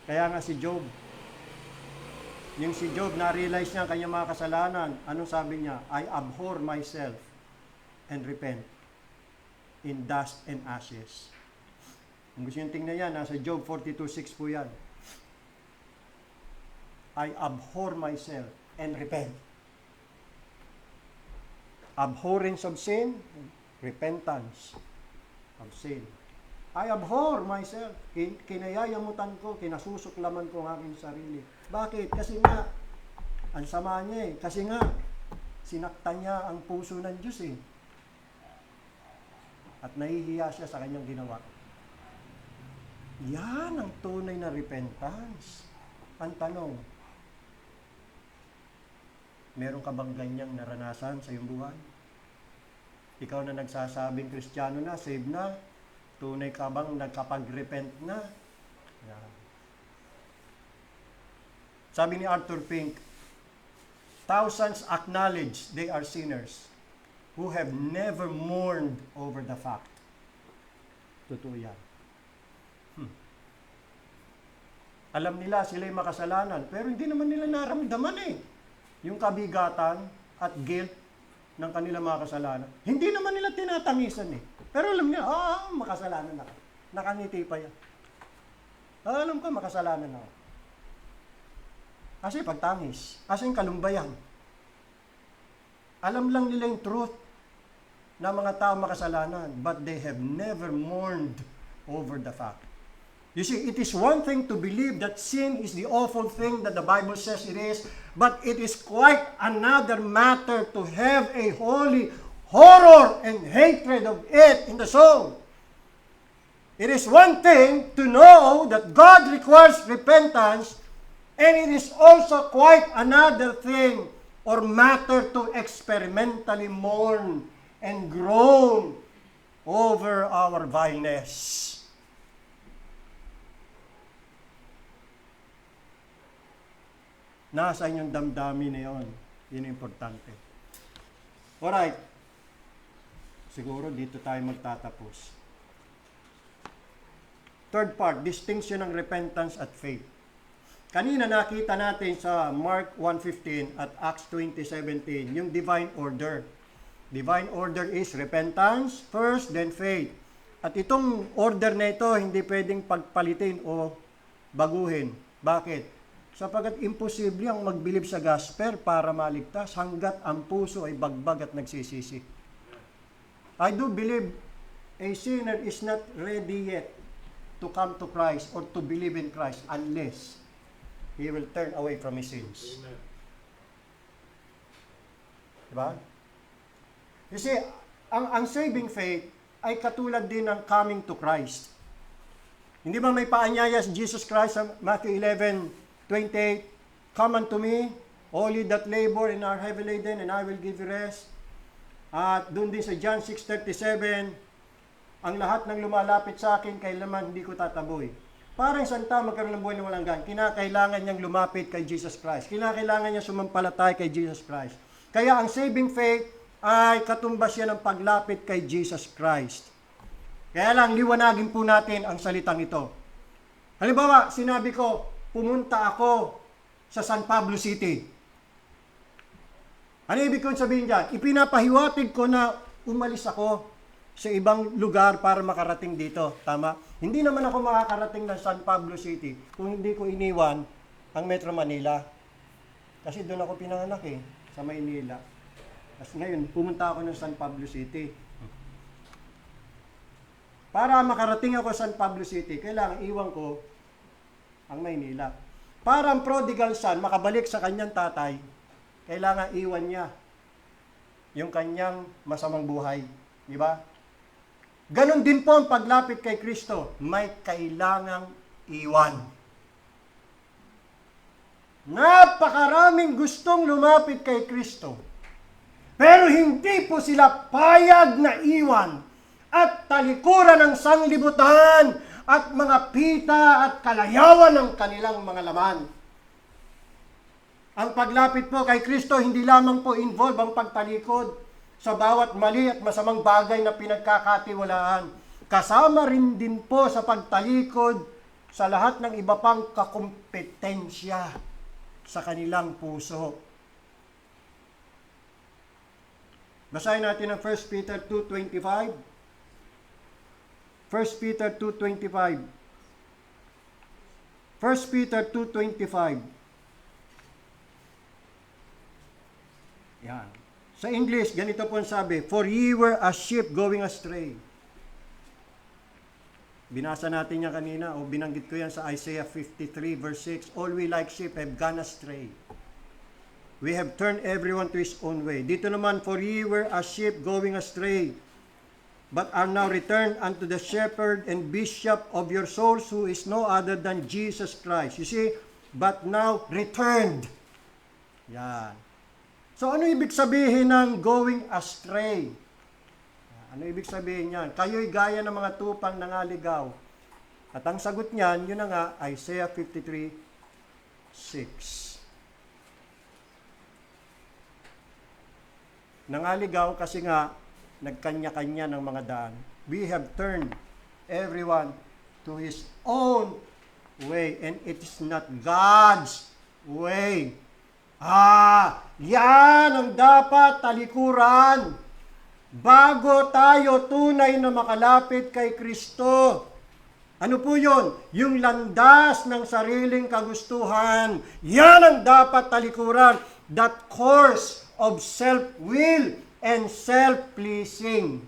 Kaya nga si Job, yung si Job, na-realize niya ang kanyang mga kasalanan. Anong sabi niya? I abhor myself and repent in dust and ashes. Kung gusto nyo tingnan yan, nasa Job 42:6 po yan. I abhor myself and repent. Abhorrence of sin, repentance of sin. I abhor myself. Kinayayamutan ko, kinasusuklaman ko ang aking sarili. Bakit? Kasi nga, ang sama niya eh. Kasi nga, sinaktan niya ang puso ng Diyos eh. At nahihiya siya sa kanyang ginawa. Yan ang tunay na repentance. Ang tanong, meron ka bang ganyang naranasan sa iyong buhay? Ikaw na nagsasabing Kristiyano na, saved na, tunay ka bang nagkapag-repent na? Yan. Sabi ni Arthur Pink, thousands acknowledge they are sinners who have never mourned over the fact. Totoo yan. Alam nila sila yung makasalanan, pero hindi naman nila naramdaman eh. Yung kabigatan at guilt ng kanilang mga kasalanan. Hindi naman nila tinatangisan eh. Pero alam niya, makasalanan ako. Nakangiti pa yan. Alam ko, makasalanan ako. Kasi pagtangis, kasi yung kalumbayan. Alam lang nila yung truth na mga tao makasalanan, but they have never mourned over the fact. You see, it is one thing to believe that sin is the awful thing that the Bible says it is, but it is quite another matter to have a holy horror and hatred of it in the soul. It is one thing to know that God requires repentance, and it is also quite another thing or matter to experimentally mourn and groan over our vileness. Nasa inyong damdamin na yun. Yun ang importante. Alright. Siguro dito tayo magtatapos. Third part, distinction ng repentance at faith. Kanina nakita natin sa Mark 1:15 at Acts 20:17, yung divine order. Divine order is repentance first, then faith. At itong order na ito, hindi pwedeng pagpalitin o baguhin. Bakit? Sapagkat imposible ang magbilib sa gospel para maligtas hanggat ang puso ay bagbag at nagsisisi. I do believe a sinner is not ready yet to come to Christ or to believe in Christ unless he will turn away from his sins. Amen. Diba? You see, ang saving faith ay katulad din ng coming to Christ. Hindi ba may paanyaya si Jesus Christ sa Matthew 11:28, "Come unto me, all ye that labor and are heavy laden, and I will give you rest." At doon din sa John 6:37, "Ang lahat ng lumalapit sa akin, kailanman hindi ko tataboy." Parang santa magkaroon ng buhay na walang hanggan, kinakailangan niyang lumapit kay Jesus Christ. Kinakailangan niya sumampalatay kay Jesus Christ. Kaya ang saving faith ay katumbas yan ng paglapit kay Jesus Christ. Kaya lang, liwanagin po natin ang salitang ito. Halimbawa, sinabi ko, pumunta ako sa San Pablo City. Ano ibig kong sabihin dyan? Ipinapahiwatig ko na umalis ako sa ibang lugar para makarating dito. Tama? Hindi naman ako makakarating ng San Pablo City kung hindi ko iniwan ang Metro Manila. Kasi doon ako pinanganak sa Maynila. Kasi ngayon, pumunta ako ng San Pablo City. Para makarating ako sa San Pablo City, kailangan iwan ko ang Maynila. Para ang prodigal son makabalik sa kanyang tatay, kailangan iwan niya yung kanyang masamang buhay. Di ba? Ganon din po ang paglapit kay Kristo. May kailangang iwan. Napakaraming gustong lumapit kay Kristo. Pero hindi po sila payag na iwan at talikuran ng sanglibutan at mga pita at kalayawan ng kanilang mga laman. Ang paglapit po kay Kristo, hindi lamang po involve ang pagtalikod sa bawat mali at masamang bagay na pinagkakatiwalaan. Kasama rin din po sa pagtalikod sa lahat ng iba pang kakumpetensya sa kanilang puso. Basahin natin ang 1 Peter 2:25. 1 Peter 2:25. 1 Peter 2:25. Yan. Sa English, ganito po ang sabi, "For ye were as sheep going astray." Binasa natin yan kanina, o binanggit ko yan sa Isaiah 53 verse 6, "All we like sheep have gone astray. We have turned everyone to his own way." Dito naman, "For ye were as sheep going astray, but are now returned unto the shepherd and bishop of your souls, who is no other than Jesus Christ." You see, but now returned. Yan. So, ano ibig sabihin ng going astray? Ano ibig sabihin yan? Kayo'y gaya ng mga tupang nangaligaw. At ang sagot niyan, yun na nga, Isaiah 53:6. Nangaligaw kasi nga, nagkanya-kanya ng mga daan. We have turned everyone to his own way, and it is not God's way. Yan ang dapat talikuran bago tayo tunay na makalapit kay Kristo. Ano po yun? Yung landas ng sariling kagustuhan. Yan ang dapat talikuran. That course of self-will and self-pleasing.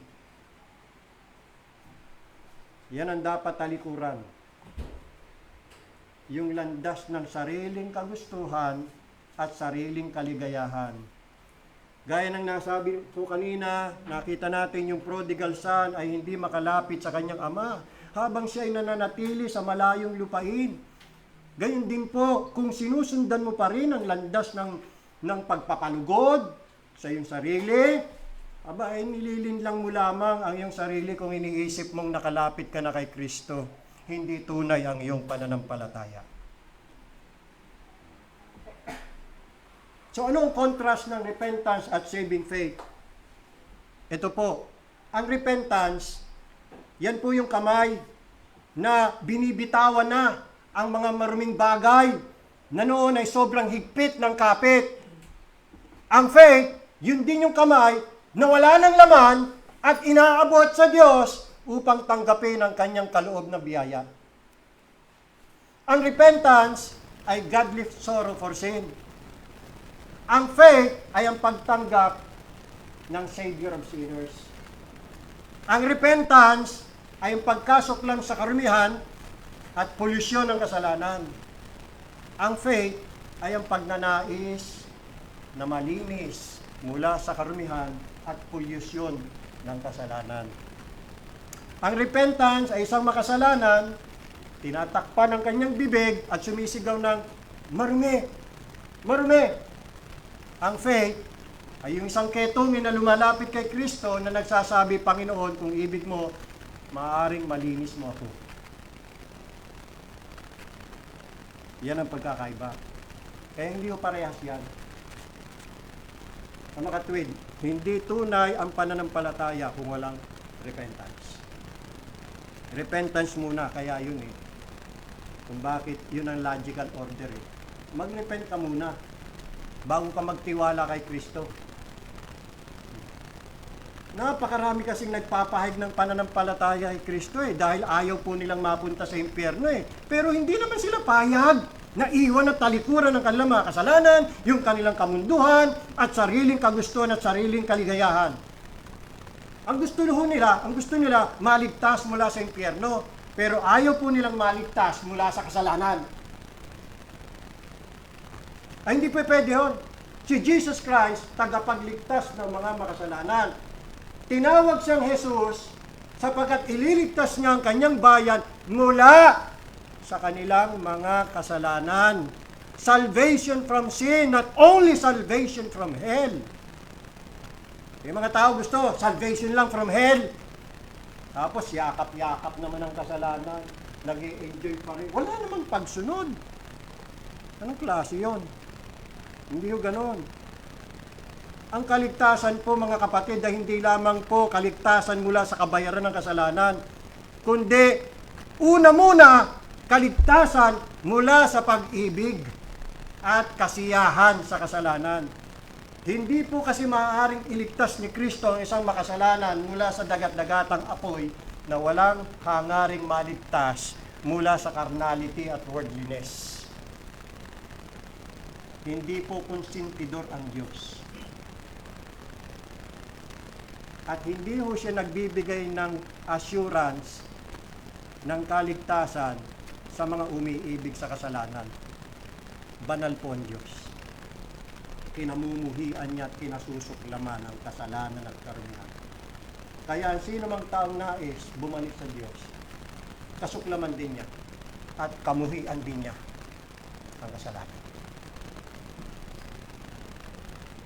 Yan ang dapat talikuran. yung landas ng sariling kagustuhan at sariling kaligayahan. Gaya ng nasabi ko kanina, nakita natin yung prodigal son ay hindi makalapit sa kanyang ama habang siya ay nananatili sa malayong lupain. Gayon din po, kung sinusundan mo pa rin ang landas ng pagpapalugod sa iyong sarili, aba ay nililinlang mo lamang ang iyong sarili kung iniisip mong nakalapit ka na kay Kristo. Hindi tunay ang iyong pananampalataya. So ano ang contrast ng repentance at saving faith? Ito po, ang repentance, yan po yung kamay na binibitawan na ang mga maruming bagay na noon ay sobrang higpit ng kapit. Ang faith, yun din yung kamay na wala ng laman at inaabot sa Diyos upang tanggapin ang kanyang kaloob na biyaya. Ang repentance ay godly sorrow for sin. Ang faith ay ang pagtanggap ng Savior of sinners. Ang repentance ay ang pagkasuklam sa karumihan at polusyon ng kasalanan. Ang faith ay ang pagnanais na malinis mula sa karumihan at polusyon ng kasalanan. Ang repentance ay isang makasalanan, tinatakpan ang kanyang bibig at sumisigaw ng marumi, marumi. Ang faith ay yung isang ketongin na lumalapit kay Kristo na nagsasabi, Panginoon, kung ibig mo, maaaring malinis mo ako. Yan ang pagkakaiba. Kaya hindi ko parehas yan. Ang makatwid, hindi tunay ang pananampalataya kung walang repentance. Repentance muna, kaya yun eh. Kung bakit yun ang logical order eh. Mag-repent ka muna bago ka magtiwala kay Kristo. Napakarami kasing nagpapahayag ng pananampalataya kay Kristo eh, dahil ayaw po nilang mapunta sa impyerno eh. Pero hindi naman sila payag na iwan at talikuran ng kanilang mga kasalanan, yung kanilang kamunduhan, at sariling kagustuhan at sariling kaligayahan. Ang gusto nila maligtas mula sa impyerno, pero ayaw po nilang maligtas mula sa kasalanan. Ay hindi po pwede yun. Si Jesus Christ, tagapagligtas ng mga makasalanan. Tinawag siyang Jesus sapagkat ililigtas niya ang kanyang bayan mula sa kanilang mga kasalanan. Salvation from sin, not only salvation from hell. Yung mga tao gusto, salvation lang from hell. Tapos yakap-yakap naman ang kasalanan. Nag-i-enjoy pa rin. Wala namang pagsunod. Anong klase yun? Hindi yung ganon. Ang kaligtasan po mga kapatid ay hindi lamang po kaligtasan mula sa kabayaran ng kasalanan, kundi una muna kaligtasan mula sa pag-ibig at kasiyahan sa kasalanan. Hindi po kasi maaaring iligtas ni Kristo ang isang makasalanan mula sa dagat-dagatang apoy na walang hangaring maligtas mula sa carnality at worldliness. Hindi po konsentidor ang Diyos. At hindi ho siya nagbibigay ng assurance ng kaligtasan sa mga umiibig sa kasalanan. Banal po ang Diyos. Kinamumuhian niya at kinasusuklaman ang kasalanan at karumihan. Kaya sino mang taong nais bumalik sa Diyos, kasuklaman din niya at kamuhian din niya ang kasalanan.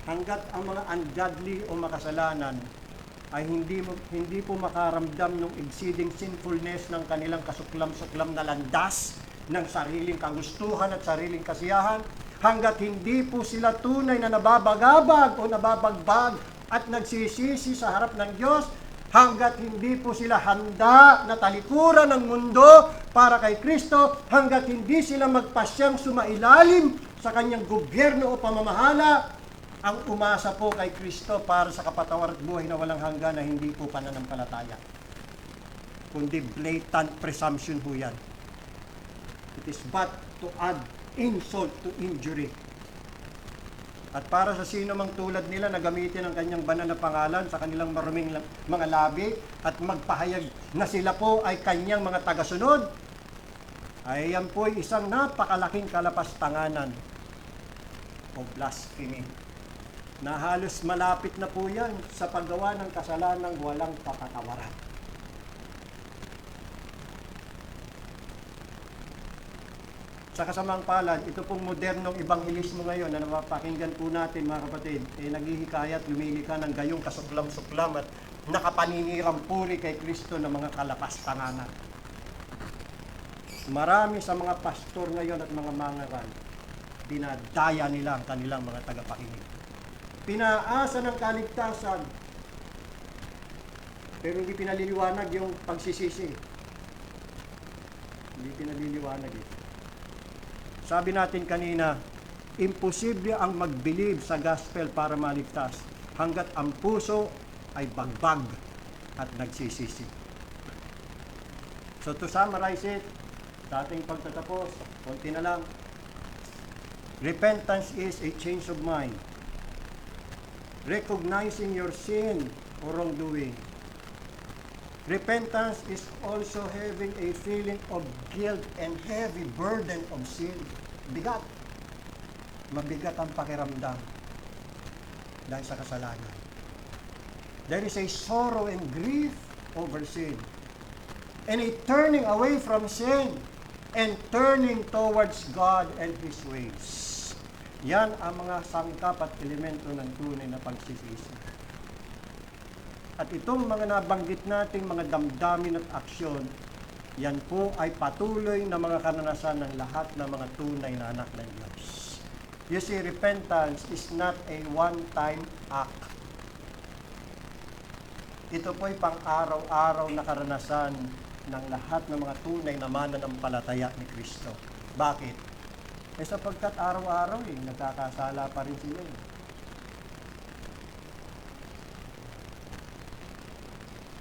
Hanggat ang mga ungodly o makasalanan ay hindi po makaramdam ng exceeding sinfulness ng kanilang kasuklam-suklam na landas ng sariling kagustuhan at sariling kasiyahan, hanggat hindi po sila tunay na nababagabag o nababagbag at nagsisisi sa harap ng Diyos, hanggat hindi po sila handa na talikuran ng mundo para kay Kristo, hanggat hindi sila magpasyang sumailalim sa kanyang gobyerno o pamamahala, ang umasa po kay Kristo para sa kapatawaran at buhay na walang hanggan na hindi po pananampalataya, kundi blatant presumption po yan. It is but to add insult to injury. At para sa sino mang tulad nila na gamitin ang kanyang banal na pangalan sa kanilang maruming mga labi at magpahayag na sila po ay kanyang mga tagasunod, ay yan po isang napakalaking kalapastanganan o blasphemy na halos malapit na po yan sa paggawa ng kasalanang walang kapatawaran. Sa kasamang palad, ito pong modernong ebanghelismo ngayon na napapakinggan po natin mga kapatid, naghihikayat, lumilika ng gayong kasuklam-suklam at nakapaninirang puri kay Kristo ng mga kalapastanganan. Marami sa mga pastor ngayon at mga mangaral, dinadaya nila ang kanilang mga tagapakinig. Pinaasa ng kaligtasan, pero hindi pinaliliwanag yung pagsisisi. Hindi pinaliliwanag ito. Sabi natin kanina, imposible ang mag-believe sa gospel para maligtas hanggat ang puso ay bagbag at nagsisisi. So to summarize it, sa ating pagtatapos, konti na lang. Repentance is a change of mind. Recognizing your sin or wrongdoing. Repentance is also having a feeling of guilt and heavy burden of sin. Bigat. Mabigat ang pakiramdam dahil sa kasalanan. There is a sorrow and grief over sin. And a turning away from sin and turning towards God and His ways. Yan ang mga sangkap at elemento ng tunay na pagsisisi. At itong mga nabanggit nating mga damdamin at aksyon, yan po ay patuloy na mga karanasan ng lahat ng mga tunay na anak ng Diyos. You see, repentance is not a one-time act. Ito po ay pang-araw-araw na karanasan ng lahat ng mga tunay na mananampalataya ni Kristo. Bakit? Sapagkat araw-araw nagkakasala pa rin sila.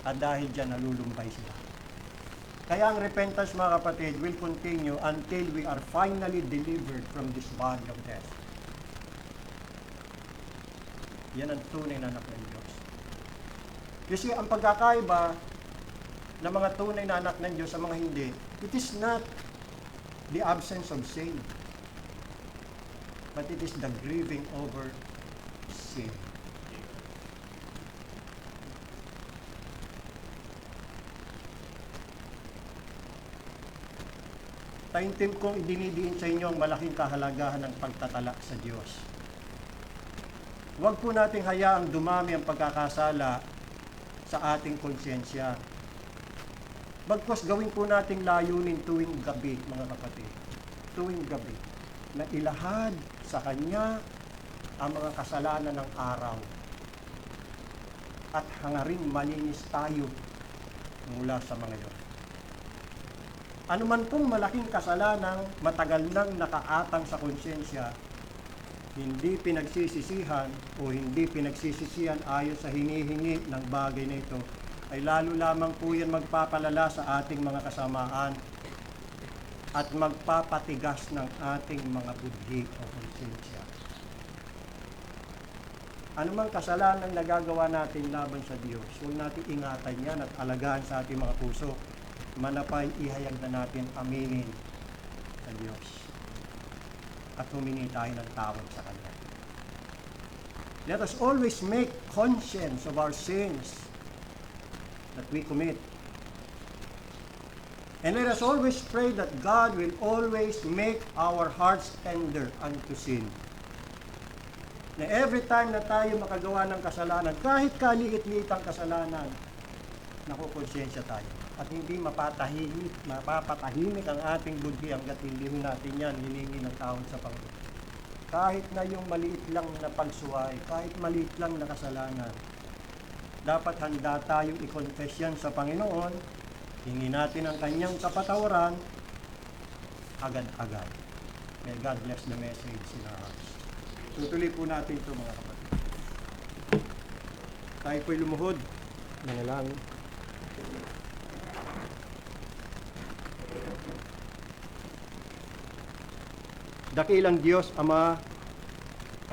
At dahil dyan, nalulumbay sila. Kaya ang repentance, mga kapatid, will continue until we are finally delivered from this body of death. Yan ang tunay na anak ng Diyos. Kasi ang pagkakaiba ng mga tunay na anak ng Diyos sa mga hindi, it is not the absence of sin, but it is the grieving over sin. Taintim kong idinidiin sa inyo ang malaking kahalagahan ng pagtatala sa Diyos. Huwag po nating hayaang dumami ang pagkakasala sa ating konsyensya. Bagkus gawin po nating layunin tuwing gabi, mga kapatid. Tuwing gabi. Na ilahad sa Kanya ang mga kasalanan ng araw. At hangaring malinis tayo mula sa mga yun. Ano man pong malaking kasalanang matagal nang nakaatang sa konsyensya, hindi pinagsisisihan o hindi pinagsisisihan ayon sa hinihingi ng bagay na ito, ay lalo lamang po yan magpapalala sa ating mga kasamaan at magpapatigas ng ating mga budhi o konsyensya. Ano mang kasalanang nagagawa natin laban sa Diyos, huwag natin ingatan yan at alagaan sa ating mga puso. Manapay ihayag na natin aminin sa Diyos at humingi tayo ng tawad sa Kanya. Let us always make conscience of our sins that we commit. And let us always pray that God will always make our hearts tender unto sin. Na every time na tayo makagawa ng kasalanan, kahit kaliit-liit ang kasalanan, nakukonsensya tayo. At hindi mapapatahimik ang ating budhi hanggat hindi natin yan hiningi ng tawad sa Panginoon. Kahit na yung maliit lang na pagsuway, kahit maliit lang na kasalanan, dapat handa tayong i-confess yan sa Panginoon, hingi natin ang Kanyang kapatawaran, agad-agad. May God bless the message in our hearts. Tutuloy po natin ito, mga kapatid. Tayo po'y lumuhod. Nanalangin. Dakilang Diyos, Ama,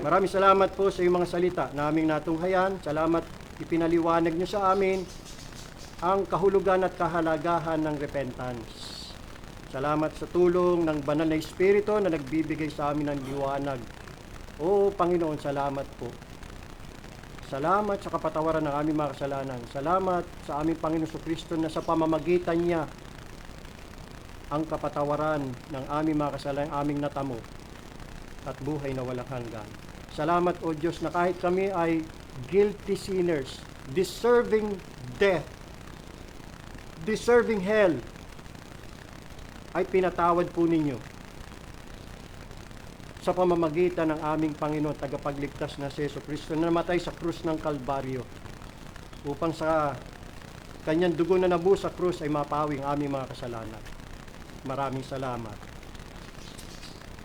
maraming salamat po sa iyong mga salita na aming natunghayan. Salamat ipinaliwanag niyo sa amin ang kahulugan at kahalagahan ng repentance. Salamat sa tulong ng banal na Espiritu na nagbibigay sa amin ng liwanag. Oo, Panginoon, salamat po. Salamat sa kapatawaran ng aming mga kasalanan. Salamat sa aming Panginoon Kristo na sa pamamagitan niya ang kapatawaran ng aming mga kasalanan, aming natamo at buhay na walang hanggan. Salamat, O Diyos, na kahit kami ay guilty sinners, deserving death, deserving hell, ay pinatawad po ninyo sa pamamagitan ng aming Panginoon tagapagligtas na si Jesucristo na namatay sa krus ng Kalbaryo upang sa kanyang dugo na nabuhos sa krus ay mapawi ang aming mga kasalanan. Maraming salamat.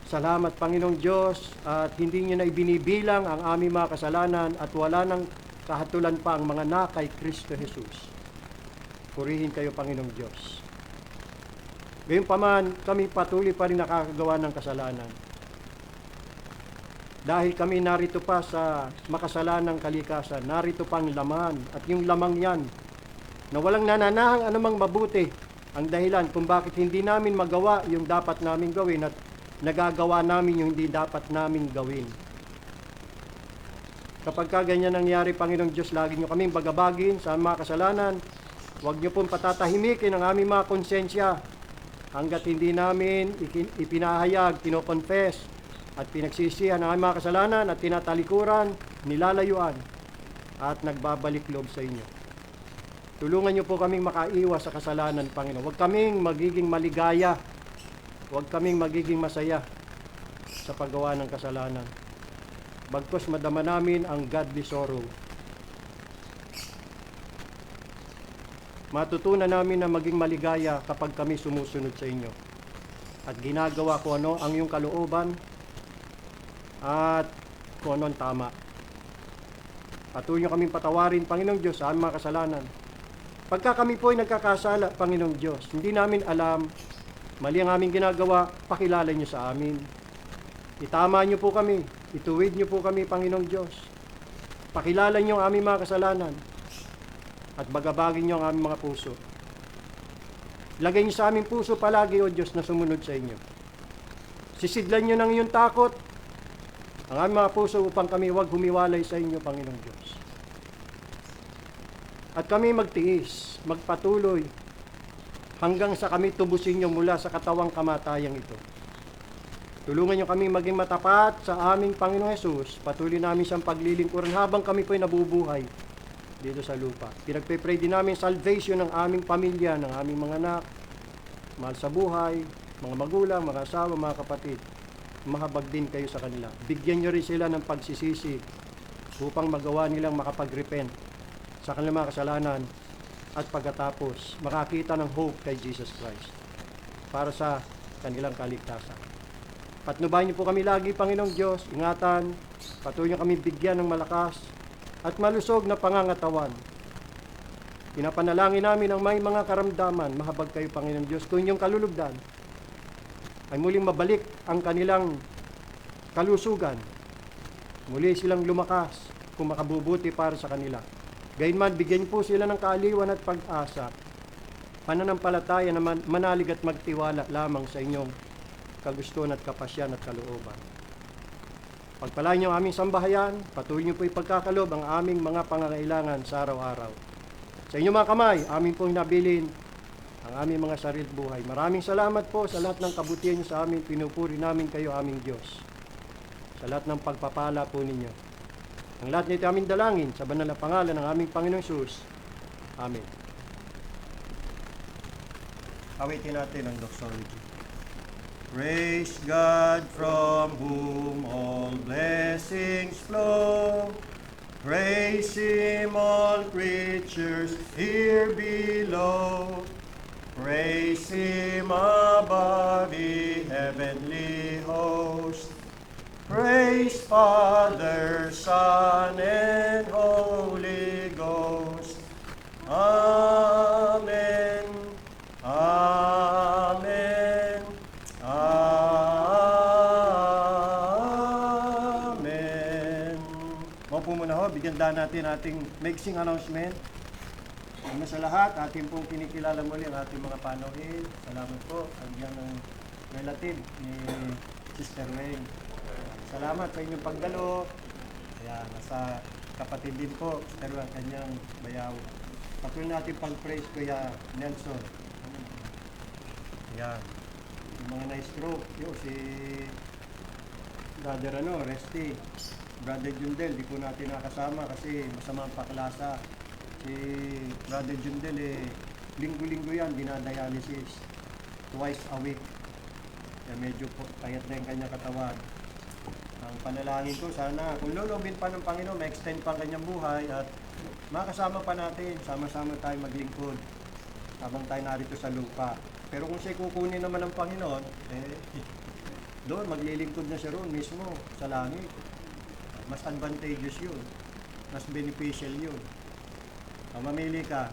Salamat, Panginoong Diyos, at hindi niyo na ibinibilang ang aming mga kasalanan at wala nang kahatulan pa ang mga na kay Kristo Jesus. Purihin kayo, Panginoong Diyos. Gayunpaman, kami patuloy pa rin nakakagawa ng kasalanan. Dahil kami narito pa sa makasalanang kalikasan, narito pang laman, at yung lamang yan, na walang nananahang anumang mabuti, ang dahilan kung bakit hindi namin magawa yung dapat namin gawin at nagagawa namin yung hindi dapat namin gawin. Kapag ganyan nangyari, Panginoong Diyos, lagi nyo kaming bagabagin sa mga kasalanan. Huwag nyo pong patatahimikin ang aming mga konsensya hanggat hindi namin ipinahayag, kinoconfess at pinagsisihan ang aming mga kasalanan at tinatalikuran, nilalayuan at nagbabalik loob sa inyo. Tulungan niyo po kaming makaiwas sa kasalanan, Panginoon. Huwag kaming magiging maligaya. Huwag kaming magiging masaya sa paggawa ng kasalanan. Bagkus madama namin ang godly sorrow. Matutunan namin na maging maligaya kapag kami sumusunod sa inyo. At ginagawa ko ano ang iyong kalooban at kung ano ang tama. Patuloy niyo kaming patawarin, Panginoong Diyos, sa aming mga kasalanan. Pagka kami po ay nagkakasala, Panginoong Diyos, hindi namin alam, mali ang aming ginagawa, pakilala niyo sa amin. Itama niyo po kami, ituwid niyo po kami, Panginoong Diyos. Pakilala niyo ang aming mga kasalanan at bagabagin niyo ang aming mga puso. Lagay niyo sa aming puso palagi, O Diyos, na sumunod sa inyo. Sisidlan niyo ng iyong takot ang aming mga puso upang kami huwag humiwalay sa inyo, Panginoong Diyos. At kami magtiis, magpatuloy, hanggang sa kami tubusin niyo mula sa katawang kamatayang ito. Tulungan niyo kami maging matapat sa aming Panginoong Hesus. Patuloy namin siyang paglilingkuran habang kami po'y nabubuhay dito sa lupa. Pinagpe-pray din namin salvation ng aming pamilya, ng aming mga anak, mahal sa buhay, mga magulang, mga asawa, mga kapatid. Mahabag din kayo sa kanila. Bigyan niyo rin sila ng pagsisisi upang magawa nilang makapag-repent sa kanilang mga kasalanan at pagkatapos makakita ng hope kay Jesus Christ para sa kanilang kaligtasan. Patnubayan niyo po kami lagi, Panginoong Diyos. Ingatan, patuloy niyo kami bigyan ng malakas at malusog na pangangatawan. Pinapanalangin namin ang may mga karamdaman. Mahabag kayo, Panginoong Diyos, kung inyong kalulugdan ay muling mabalik ang kanilang kalusugan. Muli silang lumakas kung makabubuti para sa kanila. Gayunman, bigyan po sila ng kaaliwan at pag-asa. Pananampalataya na manalig at magtiwala lamang sa inyong kagustuhan at kapasyan at kalooban. Pagpalain niyo ang aming sambahayan, patuloy niyo po ipagkakalob ang aming mga pangangailangan sa araw-araw. Sa inyong mga kamay, amin pong hinabilin ang aming mga sariling buhay. Maraming salamat po sa lahat ng kabutihan niyo sa amin. Pinupuri namin kayo, aming Diyos. Sa lahat ng pagpapala po ninyo. Ang lahat nito aming dalangin sa banal na pangalan ng aming Panginoong Hesus. Amen. Awitin natin ang doxology. Praise God from whom all blessings flow. Praise Him all creatures here below. Praise Him above the heavenly host. Praise Father, Son, and Holy Ghost. Amen. Amen. Amen. Maupo muna ho, bigyan daan natin ating mixing announcement. Una sa lahat, ating pong kinikilala muli ang ating mga panauhin. Salamat po. Andiyan ng relative ni Sister Wayne. Salamat sa inyong pagdalo. Ayan, nasa kapatid din po, Sister Wayne, kanyang bayaw. Patuloy natin pag-praise Kuya Nelson. Ayan. Yung mga na-stroke, si Brother Resty. Brother Jundel, di po natin nakasama kasi masama ang paklasa. Si Brother Jundel, linggo-linggo yan, dinadialysis. Twice a week. Kaya medyo po, payat na yung kanyang katawan. Ang panalangin ko, sana kung lulubin pa ng Panginoon, ma-extend pa ang kanyang buhay at makasama pa natin, sama-sama tayo maglingkod habang tayo narito sa lupa. Pero kung siya kukunin naman ng Panginoon, doon maglilingkod na siya roon mismo sa langit. Mas advantageous yun. Mas beneficial yun. Mamili ka.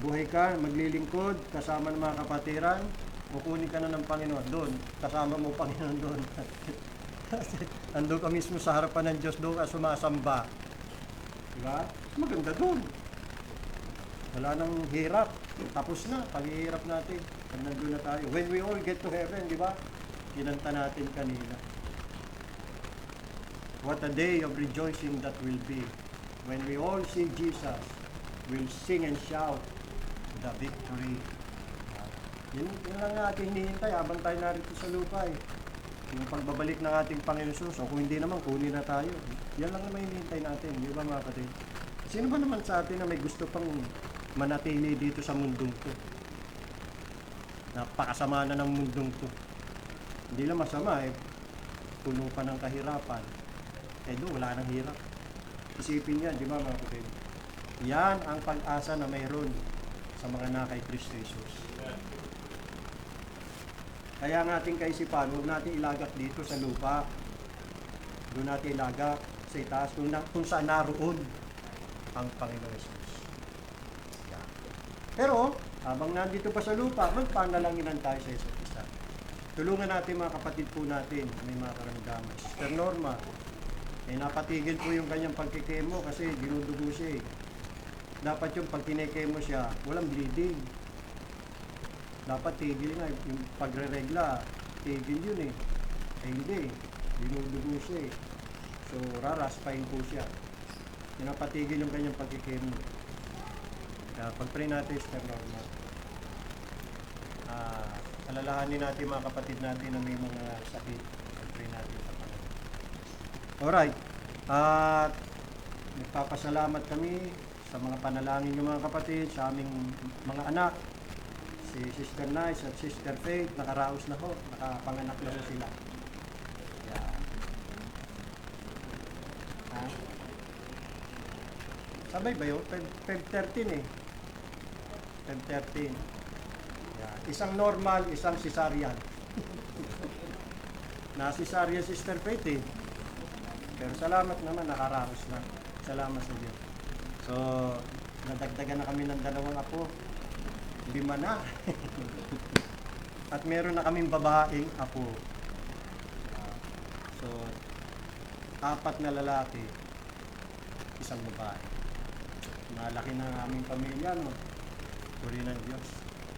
Buhay ka, maglilingkod, kasama ng mga kapatiran, kukunin ka na ng Panginoon doon. Kasama mo Panginoon doon. Ando ka mismo sa harapan ng Diyos, doon ka sumasamba. Diba? Maganda doon. Wala nang hirap. Tapos na, paghihirap natin. Pag nandun na tayo. When we all get to heaven, di ba? Kinanta natin kanina. What a day of rejoicing that will be. When we all see Jesus, we'll sing and shout the victory. Yun lang nga ating hinihintay habang tayo narito sa lupa eh. Yung pagbabalik ng ating Panginoon Jesus, o kung hindi naman, kunin na tayo. Yan lang naman hinihintay natin, di ba mga kapatid? Sino ba naman sa atin na may gusto pang manatili dito sa mundong to? Napakasama na ng mundong to. Hindi lang masama eh, puno pa ng kahirapan. Doon, wala nang hirap. Isipin yan, di ba mga kapatid? Yan ang pag-asa na mayroon sa mga nakay Kristo Jesus. Kaya ang ating kaisipan, huwag natin ilagak dito sa lupa. Doon natin ilagak sa itaas kung saan naroon ang Panginoon Jesus. Yan. Pero, habang nandito pa sa lupa, magpanalanginan tayo sa isa't isa. Tulungan natin mga kapatid po natin, may mga karamdaman. Sister Norma, napatigil po yung kanyang pagkikemo kasi dinudugo siya eh. Dapat yung pag kinikemo siya, walang bleeding. Dapat tigil nga, yung pagre-regla, tigil yun eh. Hindi, dinudugo siya eh. So, raraspain po siya. Pinapatigil yung kanyang pagkikemo. Kaya pag-pray natin, Sister Norma. Alalahanin natin mga kapatid natin na may mga sakit. Pag-pray natin sa Panginoon. Alright. At nagpapasalamat kami sa mga panalangin ng mga kapatid, sa aming mga anak, si Sister Nice at Sister Faith, nakaraos na ho, nakapanganak na ho sila. Yeah. Sabay ba yun? Feb 13 eh. Feb 13. Yeah. Isang normal, isang cesarean. Na cesarean Sister Faith eh. Pero salamat naman, nakaraos na. Salamat sa Diyos. So, nadagdagan na kami ng 2 apo. 5 na. At meron na kaming babaeng apo. So, 4 na lalaki, 1 babae. Malaki na ang aming pamilya, no? Puri ng Diyos.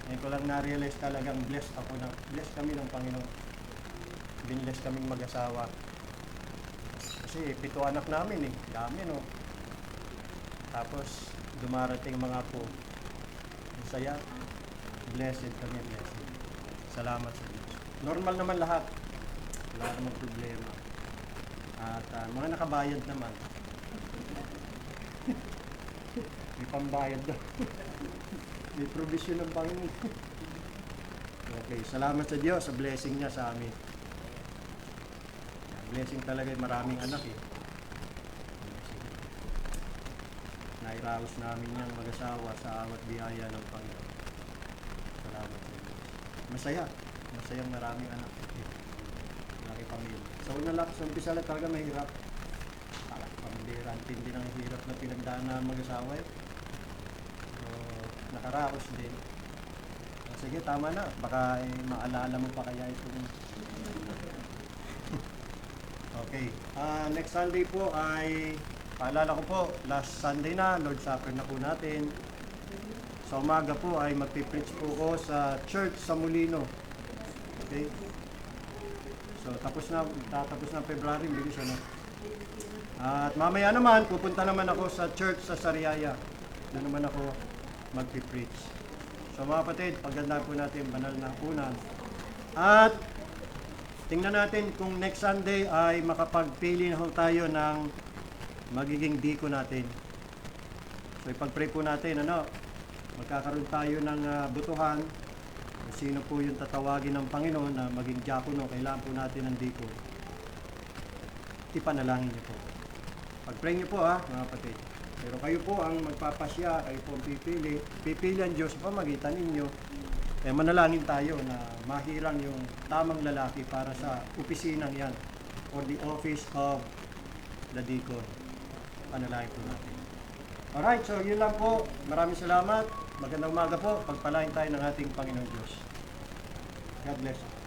Ngayon ko lang na-realize talagang blessed ako na. Blessed kami ng Panginoon. Binless kaming mag-asawa. Kasi 7 anak namin eh. Dami no. Tapos dumarating mga po. Ang saya. Blessed kami, blessed. Salamat sa Diyos. Normal naman lahat. Wala namang problema. At mga nakabayad naman. May pambayad daw. May provision ng Panginoon. Okay, salamat sa Diyos sa blessing niya sa amin. Blessing talaga yung maraming anak eh. Nairaos namin yung mag-asawa sa awat biyaya ng Panginoon. Salamat sa Diyos. Masaya. Masayang maraming anak. Laki pamilya. Sa una lang, sa umpisa lang talaga mahirap. Pamilya, tindi ng hirap na pinagdaan na mag-asawa eh. So, nakaraos din. Sige, tama na. Baka maalala mo pa kaya itong... Okay. Next Sunday po ay paalala ko po, last Sunday na, Lord Supper na po natin. Sa umaga po ay magpipreach po ko sa church sa Molino. Okay? So, tatapos na February, bilis ano. At mamaya naman, pupunta naman ako sa church sa Sariaya. Doon naman ako magpipreach. So mga kapatid, pagandaan po natin banal na unan. At tingnan natin kung next Sunday ay makapagpili na ho tayo ng magiging diko natin. So ipag-pray po natin, magkakaroon tayo ng butuhan. Kung sino po yung tatawagin ng Panginoon na maging diakono, kailangan po natin ng diko. Ipanalangin niyo po. Pag-pray niyo po mga kapatid. Pero kayo po ang magpapasya, kayo po ang pipili. Pipili ang Diyos pa magitan ninyo. Manalangin tayo na mahirang yung tamang lalaki para sa opisinang yan or the office of the deacon. Panalangin po natin. Alright, so yun lang po. Maraming salamat. Magandang umaga po. Pagpalain tayo ng ating Panginoon Diyos. God bless you.